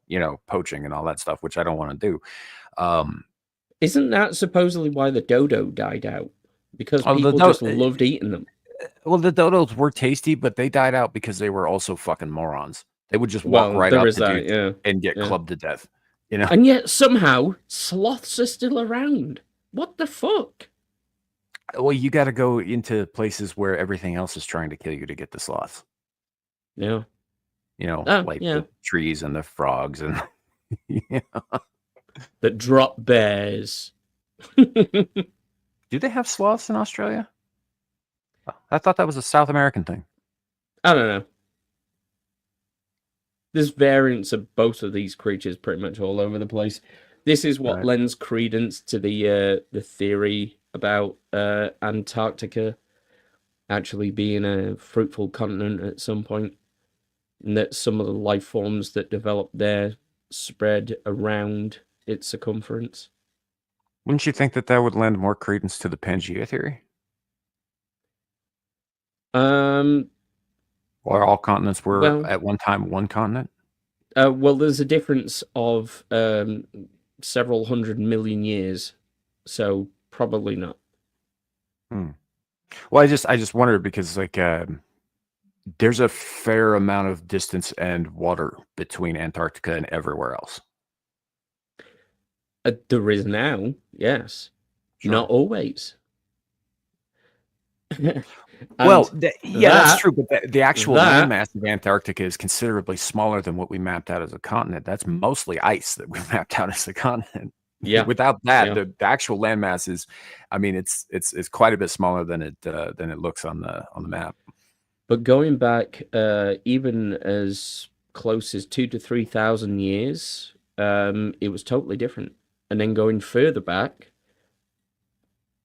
poaching and all that stuff, which I don't want to do. Isn't that supposedly why the dodo died out? Because people just loved eating them. Well, the dodos were tasty, but they died out because they were also fucking morons. They would just walk right up to dudes and get clubbed to death. And yet somehow sloths are still around. What the fuck? Well, you got to go into places where everything else is trying to kill you to get the sloths. Yeah. The trees and the frogs and the drop bears. Do they have sloths in Australia? I thought that was a South American thing. I don't know. There's variants of both of these creatures pretty much all over the place. This is what lends credence to the theory about Antarctica actually being a fruitful continent at some point, and that some of the life forms that developed there spread around its circumference. Wouldn't you think that would lend more credence to the Pangea theory? Or all continents were at one time one continent? Well, there's a difference of several 100 million years, so probably not. Well, I just wondered because there's a fair amount of distance and water between Antarctica and everywhere else. There is now, yes. Sure. Not always. Well, And yeah, that's that- true. But the actual that- landmass of Antarctica is considerably smaller than what we mapped out as a continent. That's mostly ice that we mapped out as a continent. Yeah. Without that, Yeah. the actual landmass is, I mean, it's quite a bit smaller than it looks on the map. But going back, even as close as 2,000 to 3,000 years, it was totally different. And then going further back,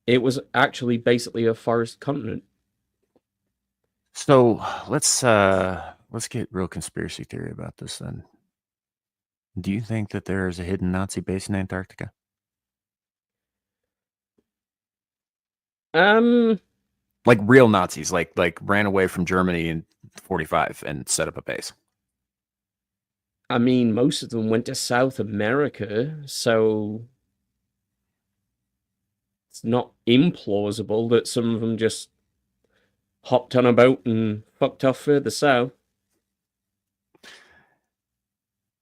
it was actually basically a forest continent. So let's get real conspiracy theory about this then. Do you think that there is a hidden Nazi base in Antarctica? Like real Nazis, like ran away from Germany in 45 and set up a base. I mean, most of them went to South America, so it's not implausible that some of them just hopped on a boat and fucked off further south.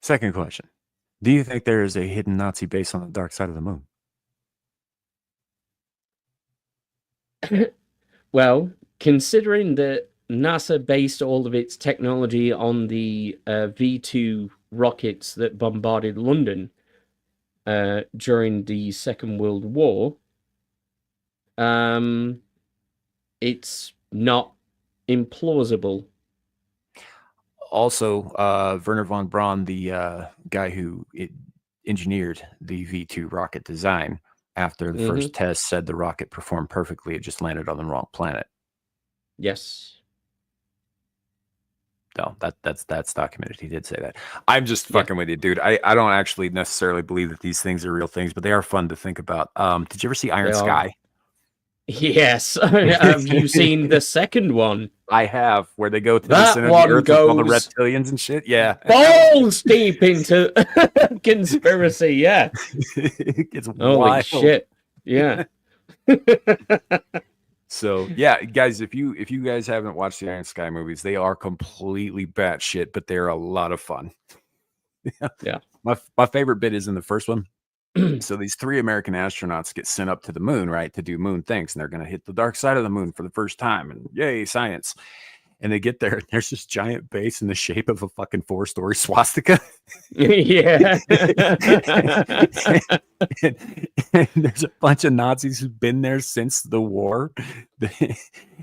Second question. Do you think there is a hidden Nazi base on the dark side of the moon? Well, considering that NASA based all of its technology on the V2 rockets that bombarded London during the Second World War, it's not implausible. Also, Werner von Braun, the guy who engineered the V2 rocket design, after the first test, said the rocket performed perfectly. It just landed on the wrong planet. Yes. No, that's documented. He did say that. I'm just fucking with you, dude. I don't actually necessarily believe that these things are real things, but they are fun to think about. Did you ever see Iron Sky? Yes. Have you seen the second one? I have, where they go to That the center of one the earth with all the goes reptilians and shit. Yeah. Balls deep into conspiracy, yeah. It's Holy wild. shit. Yeah. So yeah, guys, if you guys haven't watched the Iron Sky movies, they are completely batshit, but they're a lot of fun. Yeah. My favorite bit is in the first one. So these 3 American astronauts get sent up to the moon, right, to do moon things, and they're going to hit the dark side of the moon for the first time, and yay, science. And they get there, and there's this giant base in the shape of a fucking 4-story swastika. Yeah. and there's a bunch of Nazis who've been there since the war.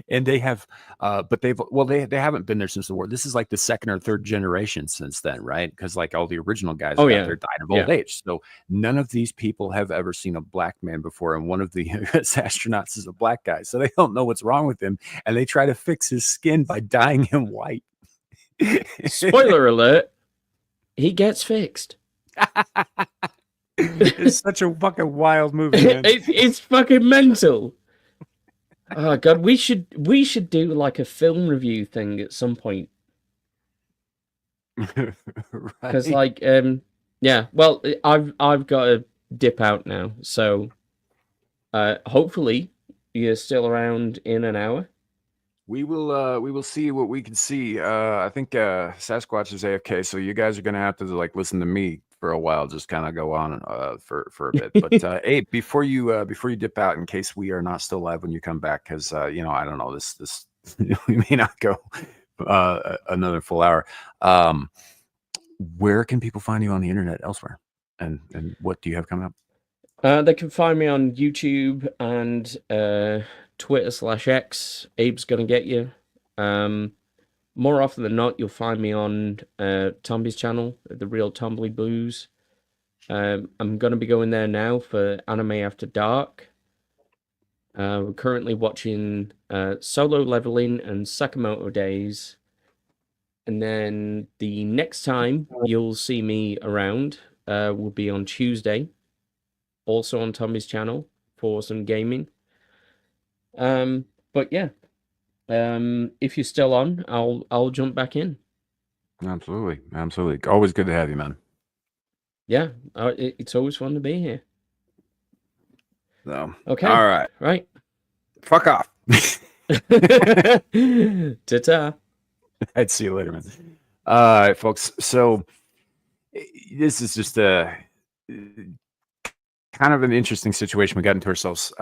And they have, but they haven't been there since the war. This is like the 2nd or 3rd generation since then, right? Because like all the original guys there died of old age. So none of these people have ever seen a black man before. And one of the astronauts is a black guy. So they don't know what's wrong with him. And they try to fix his skin by dyeing him white. Spoiler alert, he gets fixed. It's such a fucking wild movie, man. It's fucking mental. Oh god, we should do like a film review thing at some point. Because like yeah, well, I've got to dip out now, so hopefully you're still around in an hour. We will see what we can see. I think Sasquatch is AFK, so you guys are gonna have to like listen to me for a while, just kind of go on for a bit. But hey, before you dip out, in case we are not still live when you come back, because you know, I don't know, this we may not go another full hour. Where can people find you on the internet elsewhere, and what do you have coming up? They can find me on YouTube and Twitter/X. Abe's gonna get you. More often than not, you'll find me on Tomby's channel, The Real Tombly Blues. I'm going to be going there now for Anime After Dark. We're currently watching Solo Leveling and Sakamoto Days. And then the next time you'll see me around will be on Tuesday, also on Tomby's channel for some gaming. But yeah. If you're still on, I'll jump back in. Absolutely. Always good to have you, man. Yeah, it's always fun to be here. So, okay. All right. Fuck off. Ta-ta. I'd see you later, man. All right, folks. So this is just a kind of an interesting situation we got into ourselves.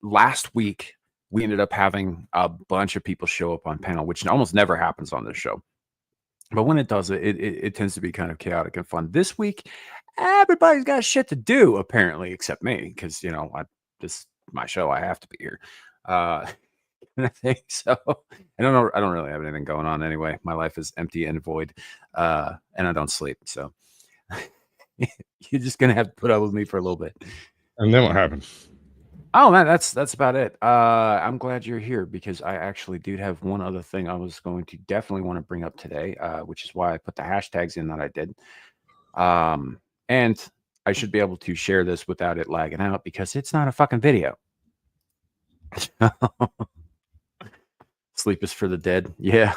Last week, we ended up having a bunch of people show up on panel, which almost never happens on this show. But when it does, it tends to be kind of chaotic and fun. This week, everybody's got shit to do, apparently, except me, because this is my show. I have to be here. I think so. I don't know. I don't really have anything going on anyway. My life is empty and void, and I don't sleep. So you're just gonna have to put up with me for a little bit. And then what happened? Oh man, that's about it. I'm glad you're here because I actually do have one other thing I was going to definitely want to bring up today, which is why I put the hashtags in that I did. And I should be able to share this without it lagging out because it's not a fucking video. Sleep is for the dead. Yeah.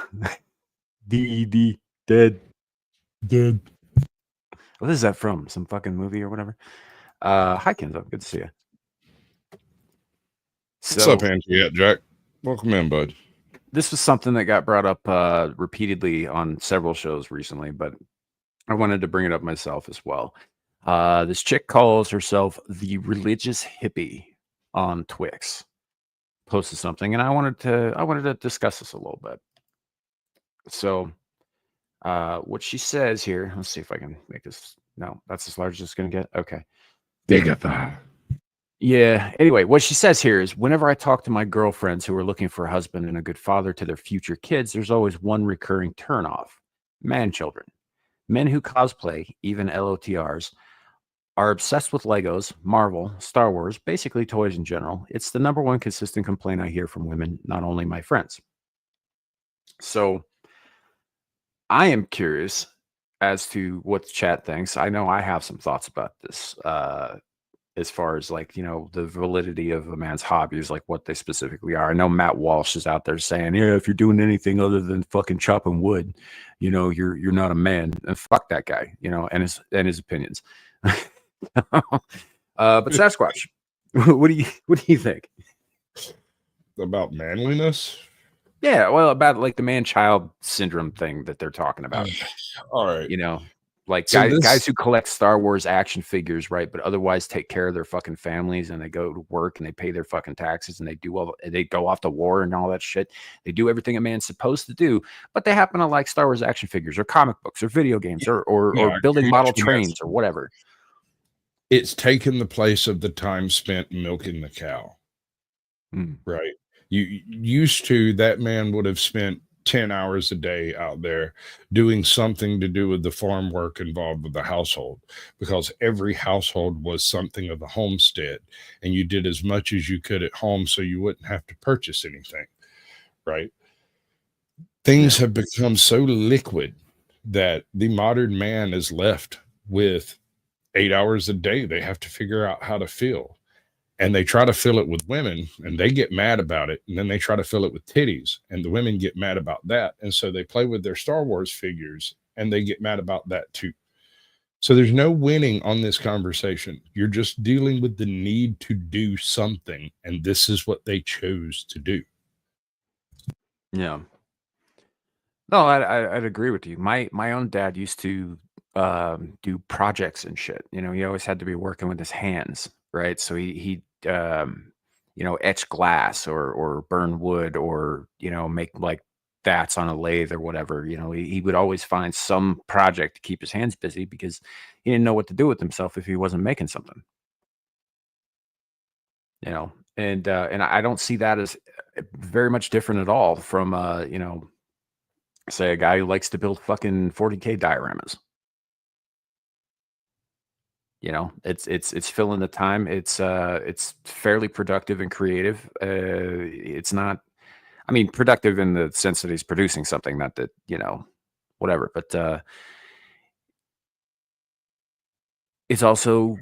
D dead. Dead. What is that from? Some fucking movie or whatever? Hi, Kenzo. Good to see you. What's up, Angie? Jack? Welcome in, bud. This was something that got brought up repeatedly on several shows recently, but I wanted to bring it up myself as well. This chick calls herself the religious hippie on Twix. Posted something, and I wanted to discuss this a little bit. So, what she says here. Let's see if I can make this. No, that's as large as it's going to get. Okay. Bigger that. Yeah. Anyway, what she says here is whenever I talk to my girlfriends who are looking for a husband and a good father to their future kids, there's always one recurring turnoff: man children. Men who cosplay, even LOTRs, are obsessed with Legos, Marvel, Star Wars, basically toys in general. It's the number one consistent complaint I hear from women, not only my friends. So I am curious as to what the chat thinks. I know I have some thoughts about this. As far as the validity of a man's hobbies, like what they specifically are. I know Matt Walsh is out there saying, yeah, if you're doing anything other than fucking chopping wood, you're not a man. And fuck that guy, and his opinions. But Sasquatch, what do you think About manliness? Yeah, well, about like the man-child syndrome thing that they're talking about. All right. Like So guys who collect Star Wars action figures, right? But otherwise take care of their fucking families, and they go to work and they pay their fucking taxes, and they go off to war and all that shit. They do everything a man's supposed to do, but they happen to like Star Wars action figures or comic books or video games or building model trains or whatever. It's taken the place of the time spent milking the cow. Right. You used to, that man would have spent 10 hours a day out there doing something to do with the farm work involved with the household, because every household was something of the homestead, and you did as much as you could at home so you wouldn't have to purchase anything. Right. Things have become so liquid that the modern man is left with 8 hours a day they have to figure out how to fill. And they try to fill it with women, and they get mad about it. And then they try to fill it with titties, and the women get mad about that. And so they play with their Star Wars figures, and they get mad about that too. So there's no winning on this conversation. You're just dealing with the need to do something, and this is what they chose to do. Yeah. No, I'd agree with you. My own dad used to do projects and shit. He always had to be working with his hands, right? So he etch glass or burn wood or make like bats on a lathe or whatever. He would always find some project to keep his hands busy because he didn't know what to do with himself if he wasn't making something. And I don't see that as very much different at all from say a guy who likes to build fucking 40K dioramas. It's filling the time. It's fairly productive and creative. It's not, productive in the sense that he's producing something, not that, whatever, but it's also,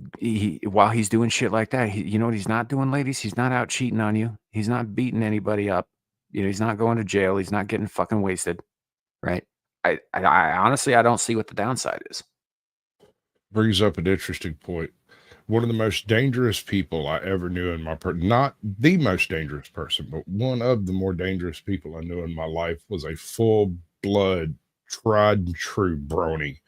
while he's doing shit like that, you know what he's not doing, ladies? He's not out cheating on you. He's not beating anybody up. He's not going to jail. He's not getting fucking wasted. Right. I honestly, I don't see what the downside is. Brings up an interesting point. One of the most dangerous people I ever knew in my not the most dangerous person, but one of the more dangerous people I knew in my life was a full-blood, tried and true brony.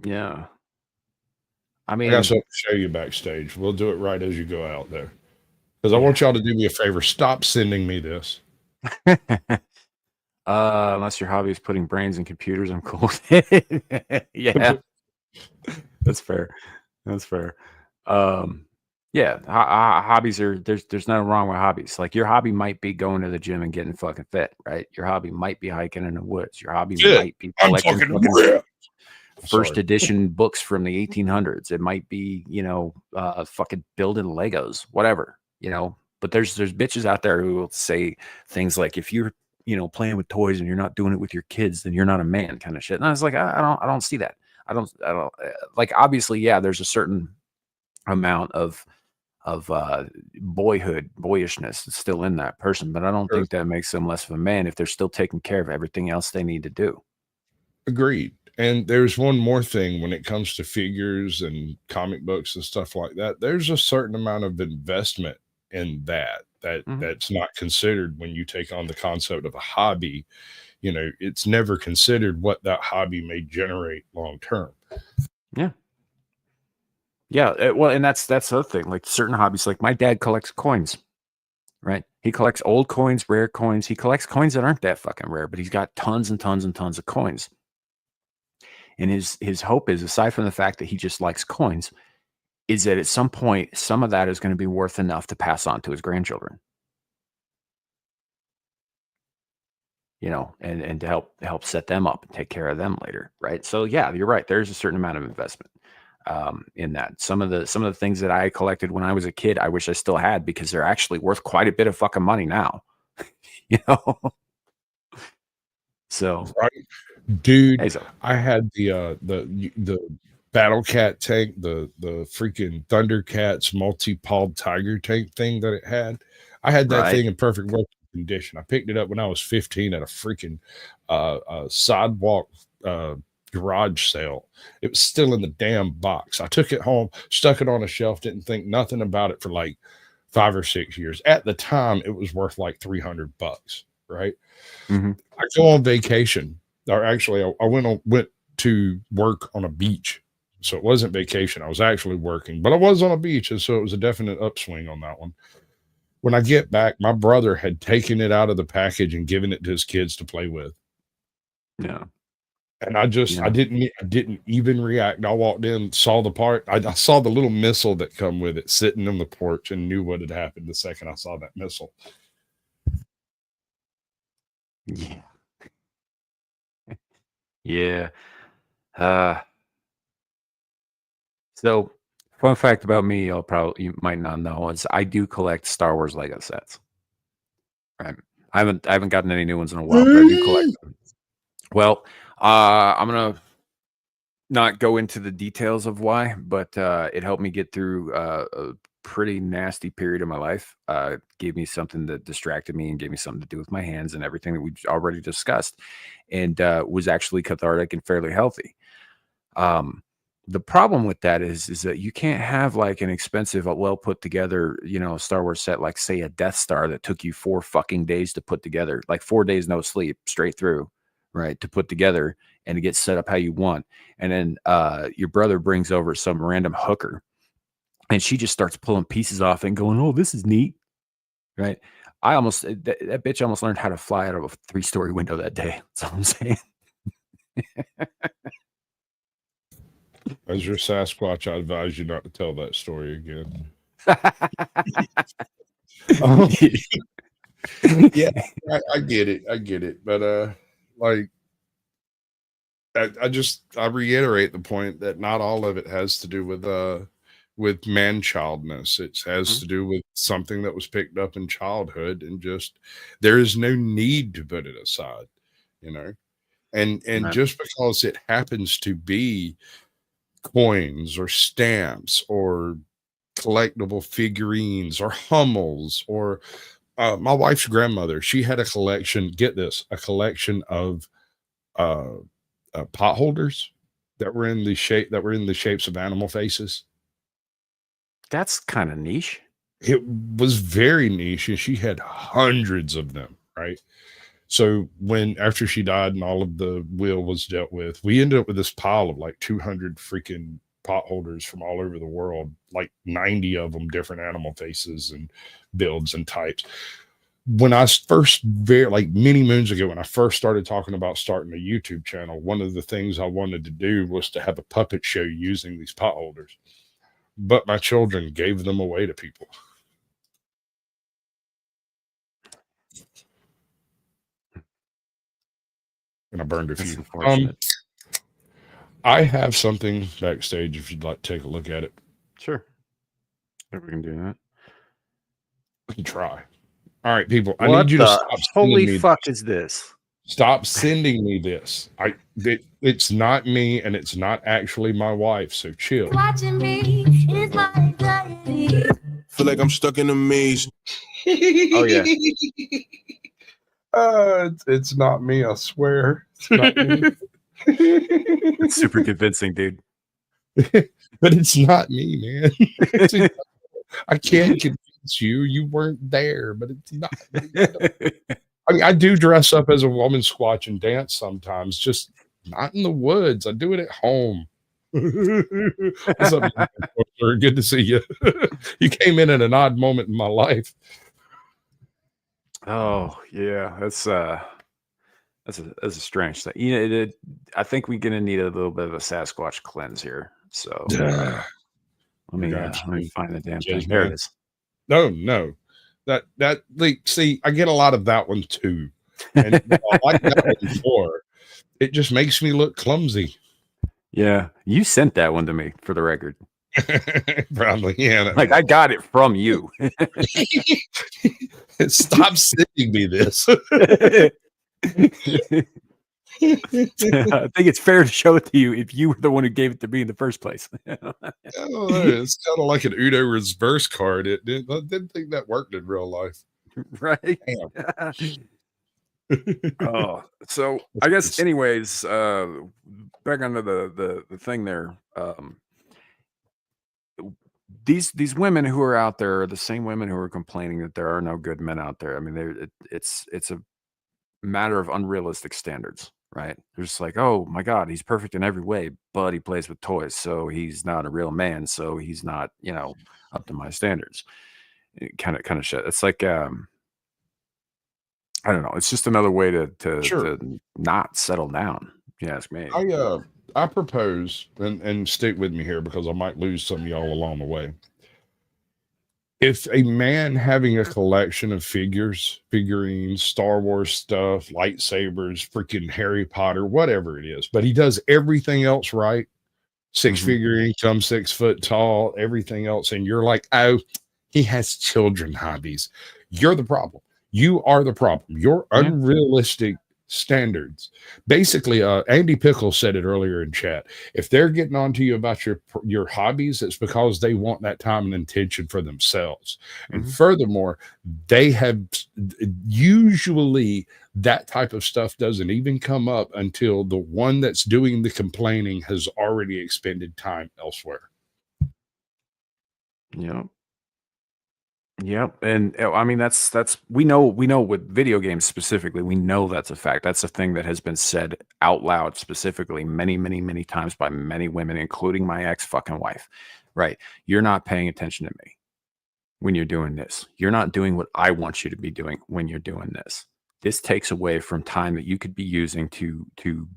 Yeah. I I mean, got something to show you backstage. We'll do it right as you go out there. Because I Yeah. want y'all to do me a favor. Stop sending me this. Unless your hobby is putting brains in computers, I'm cool. with it. Yeah, that's fair. That's fair. Yeah, hobbies are there's nothing wrong with hobbies. Like your hobby might be going to the gym and getting fucking fit, right? Your hobby might be hiking in the woods. Your hobby Fit. might be I'm collecting fucking fucking ripped. first Sorry. edition books from the 1800s. It might be, fucking building Legos, whatever, But there's bitches out there who will say things like, if you're, playing with toys and you're not doing it with your kids, then you're not a man, kind of shit. And I was like, I don't see that. I don't like. Obviously, yeah, there's a certain amount of boyishness that's still in that person, but I don't Sure. think that makes them less of a man if they're still taking care of everything else they need to do. Agreed. And there's one more thing when it comes to figures and comic books and stuff like that. There's a certain amount of investment in that's not considered when you take on the concept of a hobby. It's never considered what that hobby may generate long term. Yeah, well, and that's the other thing. Like certain hobbies, like my dad collects coins, right? He collects old coins, rare coins. He collects coins that aren't that fucking rare, but he's got tons and tons and tons of coins. And his hope is, aside from the fact that he just likes coins, is that at some point, some of that is going to be worth enough to pass on to his grandchildren. And to help set them up and take care of them later, right? So yeah, you're right. There's a certain amount of investment in that. Some of the things that I collected when I was a kid, I wish I still had, because they're actually worth quite a bit of fucking money now. So Right. Dude, hey, so, I had the Battle Cat tank, the freaking Thundercats multi-pawed tiger tank thing that it had. I had that right. thing in perfect working condition. I picked it up when I was 15 at a freaking sidewalk garage sale. It was still in the damn box. I took it home, stuck it on a shelf, didn't think nothing about it for like 5 or 6 years. At the time, it was worth like $300, right? Mhm. I go on vacation, or actually, I went to work on a beach, so it wasn't vacation. I was actually working, but I was on a beach, and so it was a definite upswing on that one. When I get back, my brother had taken it out of the package and given it to his kids to play with. Yeah. And I didn't even react. I walked in, saw the part. I saw the little missile that come with it sitting on the porch, and knew what had happened the second I saw that missile. Yeah. Yeah. So fun fact about me, you might not know, is I do collect Star Wars Lego sets. Right. I haven't gotten any new ones in a while, but I do collect them. Well, I'm gonna not go into the details of why, but it helped me get through a pretty nasty period of my life. Gave me something that distracted me and gave me something to do with my hands and everything that we already discussed, and was actually cathartic and fairly healthy. The problem with that is that you can't have like an expensive, well put together, Star Wars set, like say a Death Star that took you 4 fucking days to put together, like 4 days no sleep straight through, right, to put together and to get set up how you want. And then your brother brings over some random hooker and she just starts pulling pieces off and going, "Oh, this is neat." Right. That bitch almost learned how to fly out of a 3-story window that day. That's all I'm saying. As your Sasquatch, I advise you not to tell that story again. Yeah, I get it. But like, I reiterate the point that not all of it has to do with man-childness. It has to do with something that was picked up in childhood, and just there is no need to put it aside, and Right. just because it happens to be coins or stamps or collectible figurines or Hummels or my wife's grandmother, she had a collection, get this, a collection of pot holders that were in the shapes of animal faces. That's kind of niche. It was very niche, and she had hundreds of them, right? So after she died and all of the will was dealt with, we ended up with this pile of like 200 freaking pot holders from all over the world, like 90 of them, different animal faces and builds and types. When I first, like many moons ago, when I first started talking about starting a YouTube channel, one of the things I wanted to do was to have a puppet show using these pot holders. But my children gave them away to people. And I burned a That's few. unfortunate. I have something backstage if you'd like to take a look at it. Sure. If we can do that. We can try. All right, people. I What need you to the stop sending holy me fuck is this? Stop sending me this. It's not me, and it's not actually my wife. So chill. Watching me is my anxiety. Feel like I'm stuck in a maze. Oh yeah. It's not me. I swear. It's not me. It's super convincing, dude. But it's not me, man. I can't convince you. You weren't there, but it's not me. I mean, I do dress up as a woman squatch and dance sometimes, just not in the woods. I do it at home. What's up, Osler? Good to see you. You came in at an odd moment in my life. Oh yeah, that's a strange thing. You know, I think we're gonna need a little bit of a Sasquatch cleanse here. So let me find the damn thing. There it is. No. That like, see, I get a lot of that one too. And I like that one more. It just makes me look clumsy. Yeah, you sent that one to me for the record. Probably, yeah. Like I got it from you. Stop sending me this. I think it's fair to show it to you if you were the one who gave it to me in the first place. It's kind of like an Uno reverse card. I didn't think that worked in real life. Right? Oh, so I guess anyways, back onto the thing there. These women who are out there are the same women who are complaining that there are no good men out there. I mean, it's a matter of unrealistic standards, right? They're just like, oh my God, he's perfect in every way, but he plays with toys, so he's not a real man, so he's not, up to my standards. Kind of shit. It's like I don't know. It's just another way to not settle down. If you ask me. I propose, and stick with me here because I might lose some of y'all along the way. If a man having a collection of figurines, Star Wars stuff, lightsabers, freaking Harry Potter, whatever it is, but he does everything else right, figure income, 6 foot tall, everything else, and you're like, oh, he has children hobbies. You're the problem. You are the problem. Your unrealistic standards. Basically, Andy Pickle said it earlier in chat. If they're getting on to you about your hobbies, it's because they want that time and attention for themselves. And furthermore, they have usually that type of stuff doesn't even come up until the one that's doing the complaining has already expended time elsewhere. Yep. And I mean, that's we know with video games specifically, we know that's a fact. That's a thing that has been said out loud specifically many, many, many times by many women, including my ex fucking wife. Right. You're not paying attention to me when you're doing this. You're not doing what I want you to be doing when you're doing this. This takes away from time that you could be using to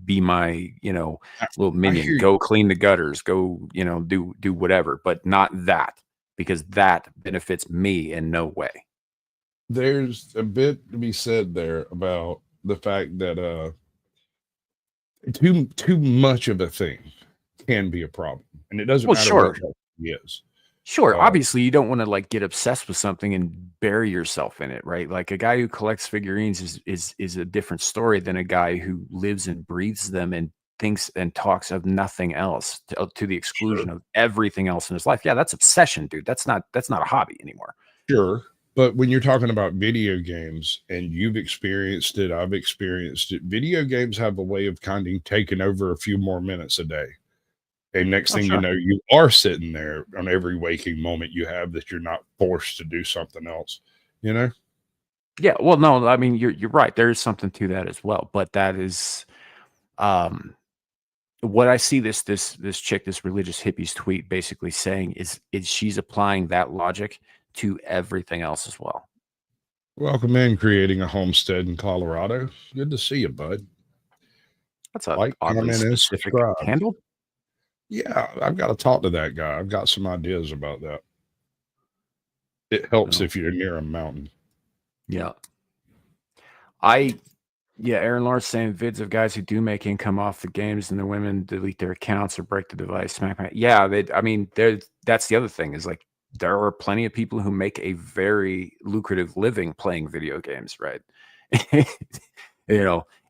be my, little minion. Go clean the gutters, go, do whatever, but not that. Because that benefits me in no way. There's a bit to be said there about the fact that too much of a thing can be a problem, and it doesn't matter what it is. Sure, obviously you don't want to like get obsessed with something and bury yourself in it, right? Like a guy who collects figurines is a different story than a guy who lives and breathes them and thinks and talks of nothing else to the exclusion of everything else in his life. Yeah, that's obsession, dude. That's not a hobby anymore. Sure. But when you're talking about video games and you've experienced it, I've experienced it, video games have a way of kind of taking over a few more minutes a day. And next thing you know, you are sitting there on every waking moment you have that you're not forced to do something else, Yeah. Well, no, I mean, you're right. There is something to that as well. But that is, what I see this chick, this religious hippie's tweet basically saying is she's applying that logic to everything else as well. Welcome in, creating a homestead in Colorado. Good to see you, bud. That's a Like, oddly comment, and specific subscribe. handle. Yeah, I've got to talk to that guy. I've got some ideas about that. It helps if you're near a mountain. Yeah. Aaron Lawrence saying vids of guys who do make income off the games and the women delete their accounts or break the device. Smack. Yeah, that's the other thing is like there are plenty of people who make a very lucrative living playing video games, right?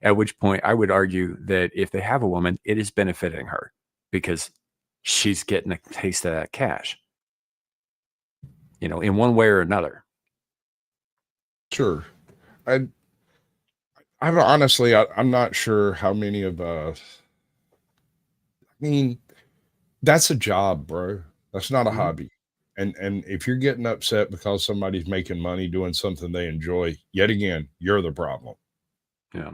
At which point I would argue that if they have a woman, it is benefiting her because she's getting a taste of that cash, in one way or another. Sure. I'm not sure how many of that's a job, bro. That's not a hobby. And if you're getting upset because somebody's making money doing something they enjoy, yet again, you're the problem. Yeah.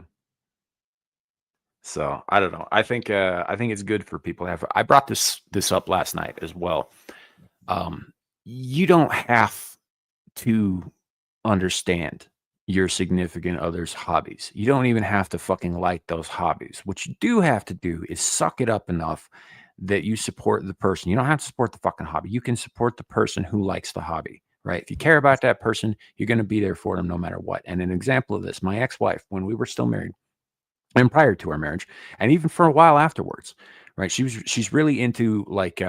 So I don't know. I think it's good for people to have. I brought this up last night as well. You don't have to understand your significant other's hobbies. You don't even have to fucking like those hobbies. What you do have to do is suck it up enough that you support the person. You don't have to support the fucking hobby. You can support the person who likes the hobby, right? If you care about that person, you're going to be there for them no matter what. And an example of this, my ex-wife, when we were still married and prior to our marriage, and even for a while afterwards, right? She's really into like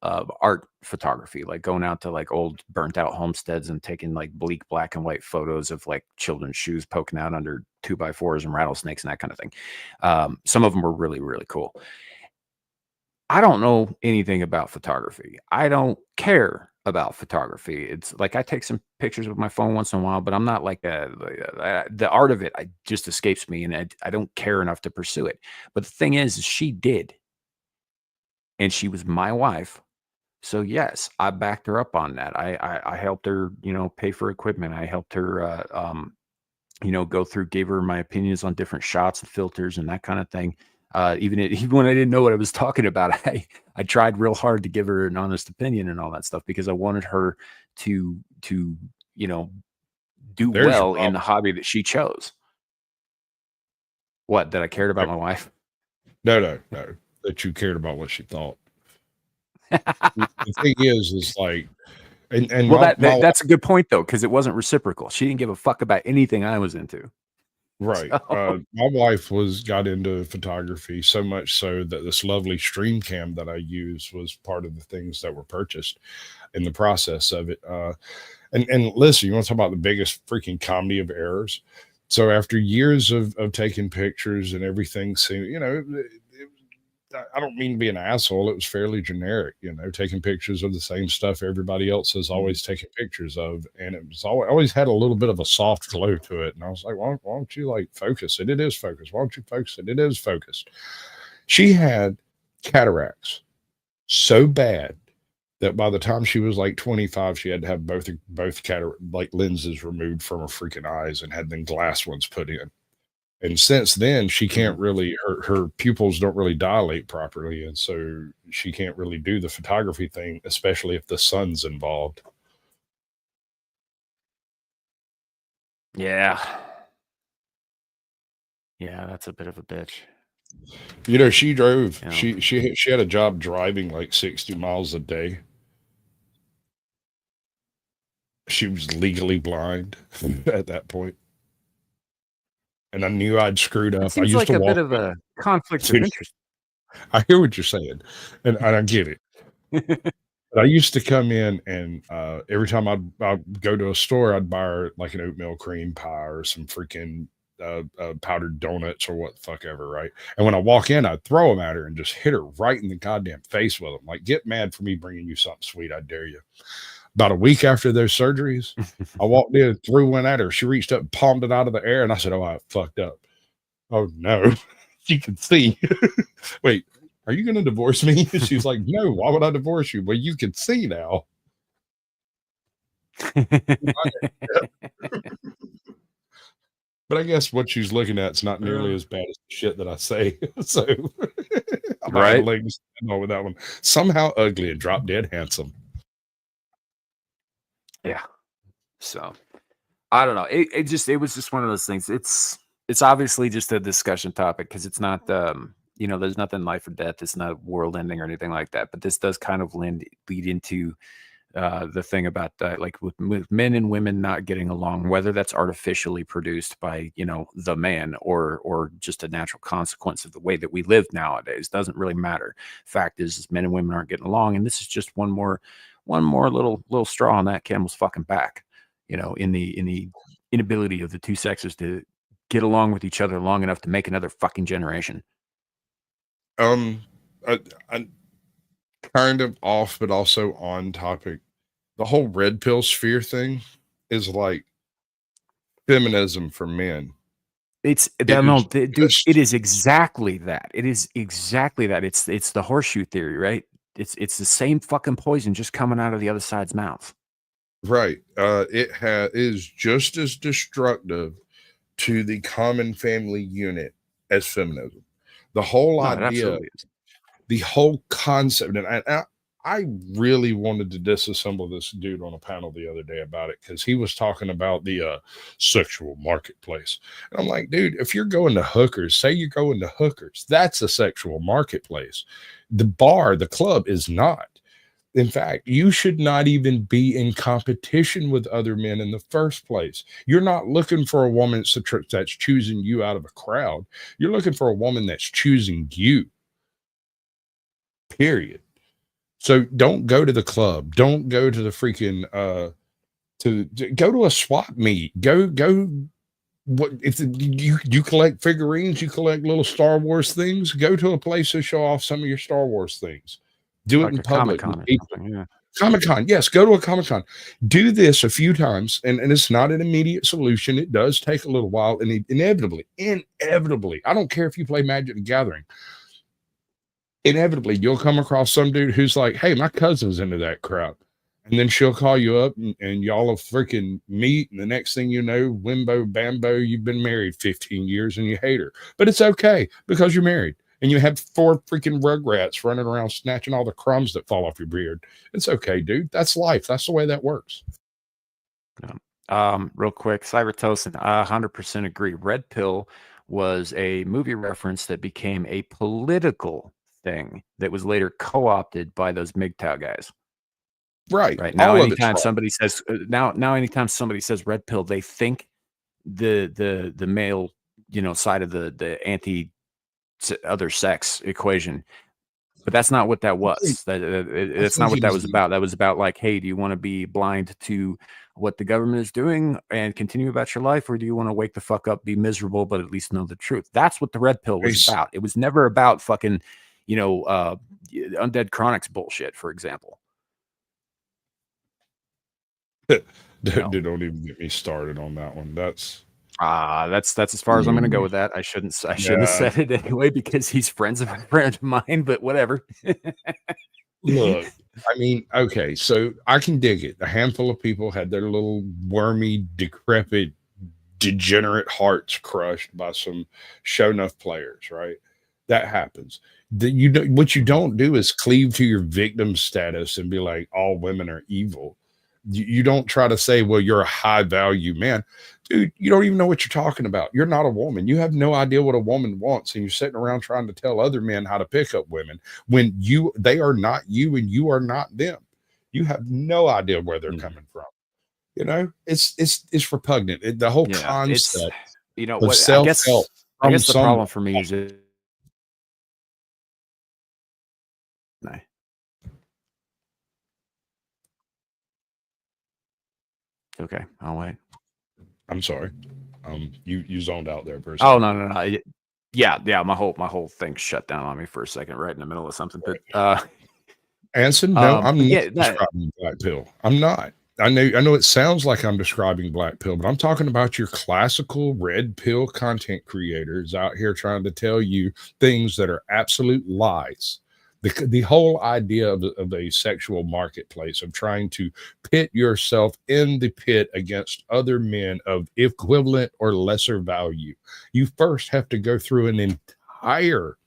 art photography, like going out to like old burnt out homesteads and taking like bleak black and white photos of like children's shoes poking out under 2x4s and rattlesnakes and that kind of thing. Some of them were really, really cool. I don't know anything about photography. I don't care about photography. It's like I take some pictures with my phone once in a while, but I'm not like the art of it. Just escapes me, and I don't care enough to pursue it. But the thing is she did. And she was my wife. So yes, I backed her up on that. I helped her, pay for equipment. I helped her, go through, gave her my opinions on different shots and filters and that kind of thing. Even when I didn't know what I was talking about, I tried real hard to give her an honest opinion and all that stuff because I wanted her to do well in the hobby that she chose. What, that I cared about my wife? No. That you cared about what she thought. The thing is like, and well, that's a good point though, because it wasn't reciprocal. She didn't give a fuck about anything I was into. Right. So. My wife got into photography so much so that this lovely stream cam that I use was part of the things that were purchased in the process of it. And listen, you want to talk about the biggest freaking comedy of errors? So after years of taking pictures and everything seemed, I don't mean to be an asshole. It was fairly generic, taking pictures of the same stuff everybody else is always taking pictures of. And it was always had a little bit of a soft glow to it. And I was like, why don't you like focus it? It is focused. Why don't you focus it? It is focused. She had cataracts so bad that by the time she was like 25, she had to have both cataract like lenses removed from her freaking eyes and had then glass ones put in. And since then, she can't really, her pupils don't really dilate properly. And so she can't really do the photography thing, especially if the sun's involved. Yeah. Yeah, that's a bit of a bitch. She drove, she had a job driving like 60 miles a day. She was legally blind at that point. And I knew I'd screwed up. It seems I used like to a walk bit of a conflict of interest. I hear what you're saying, and I get it. But I used to come in and every time I'd go to a store, I'd buy her like an oatmeal cream pie or some freaking powdered donuts or what the fuck ever, right? And when I walk in, I'd throw them at her and just hit her right in the goddamn face with them. Like, get mad for me bringing you something sweet, I dare you. About a week after those surgeries, I walked in and threw one at her. She reached up and palmed it out of the air, and I said, "Oh, I fucked up." Oh no, you can see. Wait, are you going to divorce me? She's like, "No, why would I divorce you?" Well, you can see now. But I guess what she's looking at is not nearly as bad as the shit that I say. So I might have a Right? leg to stand on with that one. Somehow ugly and drop dead handsome. Yeah. So I don't know. It was just one of those things. It's obviously just a discussion topic because it's not there's nothing life or death. It's not world ending or anything like that. But this does kind of lead into the thing about like with men and women not getting along, whether that's artificially produced by the man or just a natural consequence of the way that we live nowadays, doesn't really matter. Fact is men and women aren't getting along, and this is just one more little straw on that camel's fucking back, in the inability of the two sexes to get along with each other long enough to make another fucking generation. I'm kind of off, but also on topic. The whole red pill sphere thing is like feminism for men. It's It no, is dude. just It is exactly that. It is exactly that. It's the horseshoe theory, right? It's the same fucking poison just coming out of the other side's mouth. right. It is just as destructive to the common family unit as feminism. The whole No, it idea, absolutely is. the whole concept, and I really wanted to disassemble this dude on a panel the other day about it because he was talking about the sexual marketplace. And I'm like, dude, if you're going to hookers, say you're going to hookers, that's a sexual marketplace. The bar, the club is not. In fact, you should not even be in competition with other men in the first place. You're not looking for a woman that's choosing you out of a crowd. You're looking for a woman that's choosing you, period. So don't go to the club. Don't go to the freaking to go to a swap meet. Go what if you collect figurines, you collect little Star Wars things, go to a place to show off some of your Star Wars things. Do it Like in a public Comic-Con with or people. something. Yeah. Comic-Con, yes, go to a Comic-Con. Do this a few times, and it's not an immediate solution. It does take a little while, and inevitably, I don't care if you play Magic the Gathering, inevitably you'll come across some dude who's like, hey, my cousin's into that crowd. And then she'll call you up and y'all will freaking meet. And the next thing you know, wimbo bambo, you've been married 15 years and you hate her. But it's okay because you're married and you have 4 freaking rugrats running around snatching all the crumbs that fall off your beard. It's okay, dude. That's life. That's the way that works. Real quick, Cybertosin, 100% agree. Red Pill was a movie reference that became a political thing that was later co-opted by those MGTOW guys. Right. Right now, All of anytime it's somebody says anytime somebody says red pill, they think the male side of the anti other sex equation, but that's not what that was. That's not what that was about. That was about like, hey, do you want to be blind to what the government is doing and continue about your life, or do you want to wake the fuck up, be miserable, but at least know the truth? That's what the red pill was about. It was never about fucking Undead Chronics bullshit, for example. Dude, don't even get me started on that one. That's as far as I'm gonna go with that. I shouldn't have said it anyway because he's friends of a friend of mine, but whatever. Look, I mean, okay, so I can dig it. A handful of people had their little wormy, decrepit, degenerate hearts crushed by some show enough players, right? That happens. What you don't do is cleave to your victim status and be like, all women are evil. You don't try to say, well, you're a high value man. Dude, you don't even know what you're talking about. You're not a woman. You have no idea what a woman wants. And you're sitting around trying to tell other men how to pick up women when they are not you and you are not them. You have no idea where they're coming from. It's repugnant. The whole concept of self-help. I guess the problem for me is okay, I'll wait. I'm sorry. You zoned out there, person. Oh no. Yeah. My whole thing shut down on me for a second, right in the middle of something. But Anson, no, I'm not describing black pill. I'm not. I know it sounds like I'm describing black pill, but I'm talking about your classical red pill content creators out here trying to tell you things that are absolute lies. The whole idea of a sexual marketplace, of trying to pit yourself in the pit against other men of equivalent or lesser value. You first have to go through an entire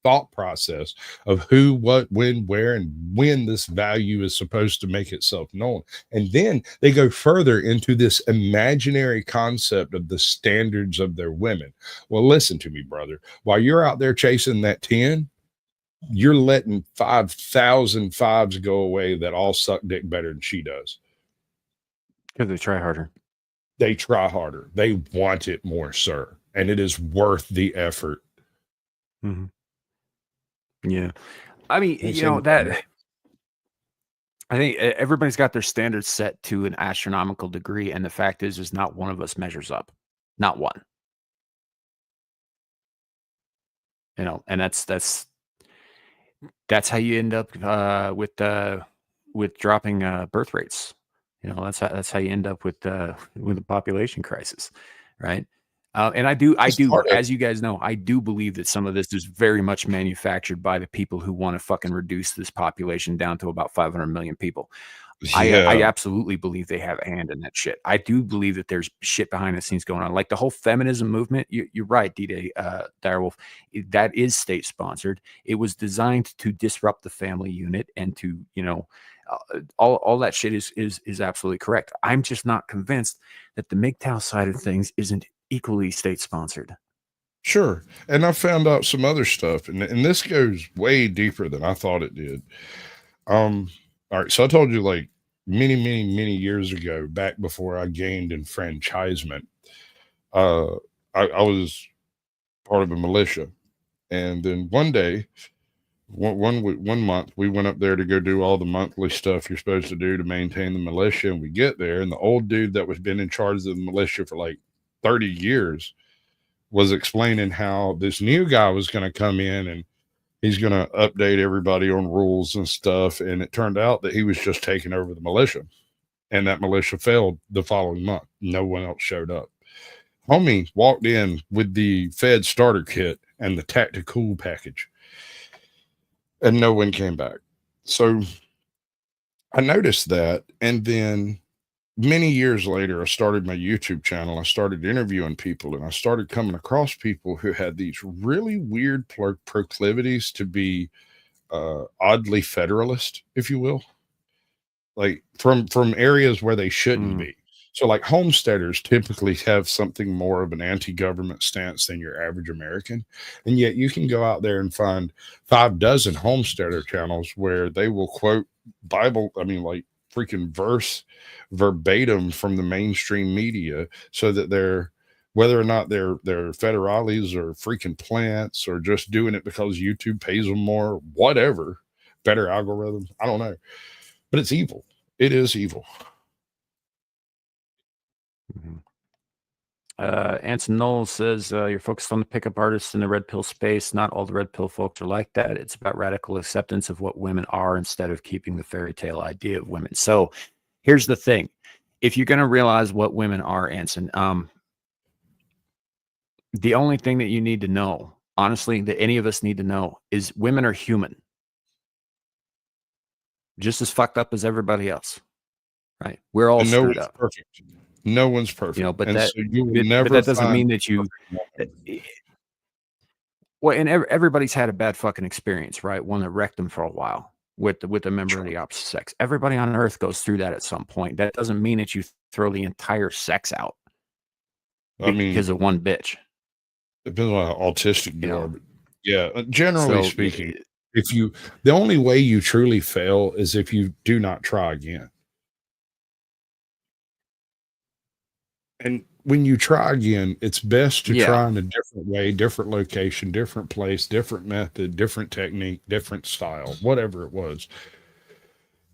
thought process of who, what, when, where, and when this value is supposed to make itself known. And then they go further into this imaginary concept of the standards of their women. Well, listen to me, brother. While you're out there chasing that 10, you're letting 5,000 fives go away that all suck dick better than she does. Because they try harder. They try harder. They want it more, sir. And it is worth the effort. Mm-hmm. Yeah. I mean, that I think everybody's got their standards set to an astronomical degree. And the fact is not one of us measures up. Not one. And that's how you end up with dropping birth rates. That's how you end up with the population crisis, right? And I do, as you guys know, I do believe that some of this is very much manufactured by the people who want to fucking reduce this population down to about 500 million people. Yeah. I absolutely believe they have a hand in that shit. I do believe that there's shit behind the scenes going on. Like the whole feminism movement, you're right, D-Day, Direwolf, that is state sponsored. It was designed to disrupt the family unit and to, all that shit is absolutely correct. I'm just not convinced that the MGTOW side of things isn't equally state sponsored. Sure. And I found out some other stuff, and this goes way deeper than I thought it did. All right. So I told you, like, many years ago, back before I gained enfranchisement, I was part of a militia. And then one day, one month, we went up there to go do all the monthly stuff you're supposed to do to maintain the militia. And we get there, and the old dude that was been in charge of the militia for like 30 years was explaining how this new guy was going to come in and he's going to update everybody on rules and stuff. And it turned out that he was just taking over the militia, and that militia failed the following month. No one else showed up. Homie walked in with the Fed starter kit and the tactical package, and no one came back. So I noticed that. And then many years later, I started my YouTube channel. I started interviewing people, and I started coming across people who had these really weird proclivities to be oddly federalist, if you will, like from areas where they shouldn't be. So like homesteaders typically have something more of an anti-government stance than your average American. And yet you can go out there and find 6 homesteader channels where they will quote Bible, like freaking verse verbatim from the mainstream media, so that they're, whether or not they're federales or freaking plants or just doing it because YouTube pays them more, whatever, better algorithms, I don't know, but it's evil. It is evil. Anson Knowles says you're focused on the pickup artists in the red pill space. Not all the red pill folks are like that. It's about radical acceptance of what women are instead of keeping the fairy tale idea of women. So here's the thing. If you're going to realize what women are, Anson, the only thing that you need to know, honestly, that any of us need to know, is women are human. Just as fucked up as everybody else. Right? We're all screwed up. Perfect. No one's perfect. But and that, so you will but that doesn't mean that you... Well, and everybody's had a bad fucking experience, right? One that wrecked them for a while with a member of the opposite sex. Everybody on earth goes through that at some point. That doesn't mean that you throw the entire sex out because of one bitch. Depends on how autistic you are. But yeah, generally speaking, the only way you truly fail is if you do not try again. And when you try again, it's best to try in a different way, different location, different place, different method, different technique, different style, whatever it was.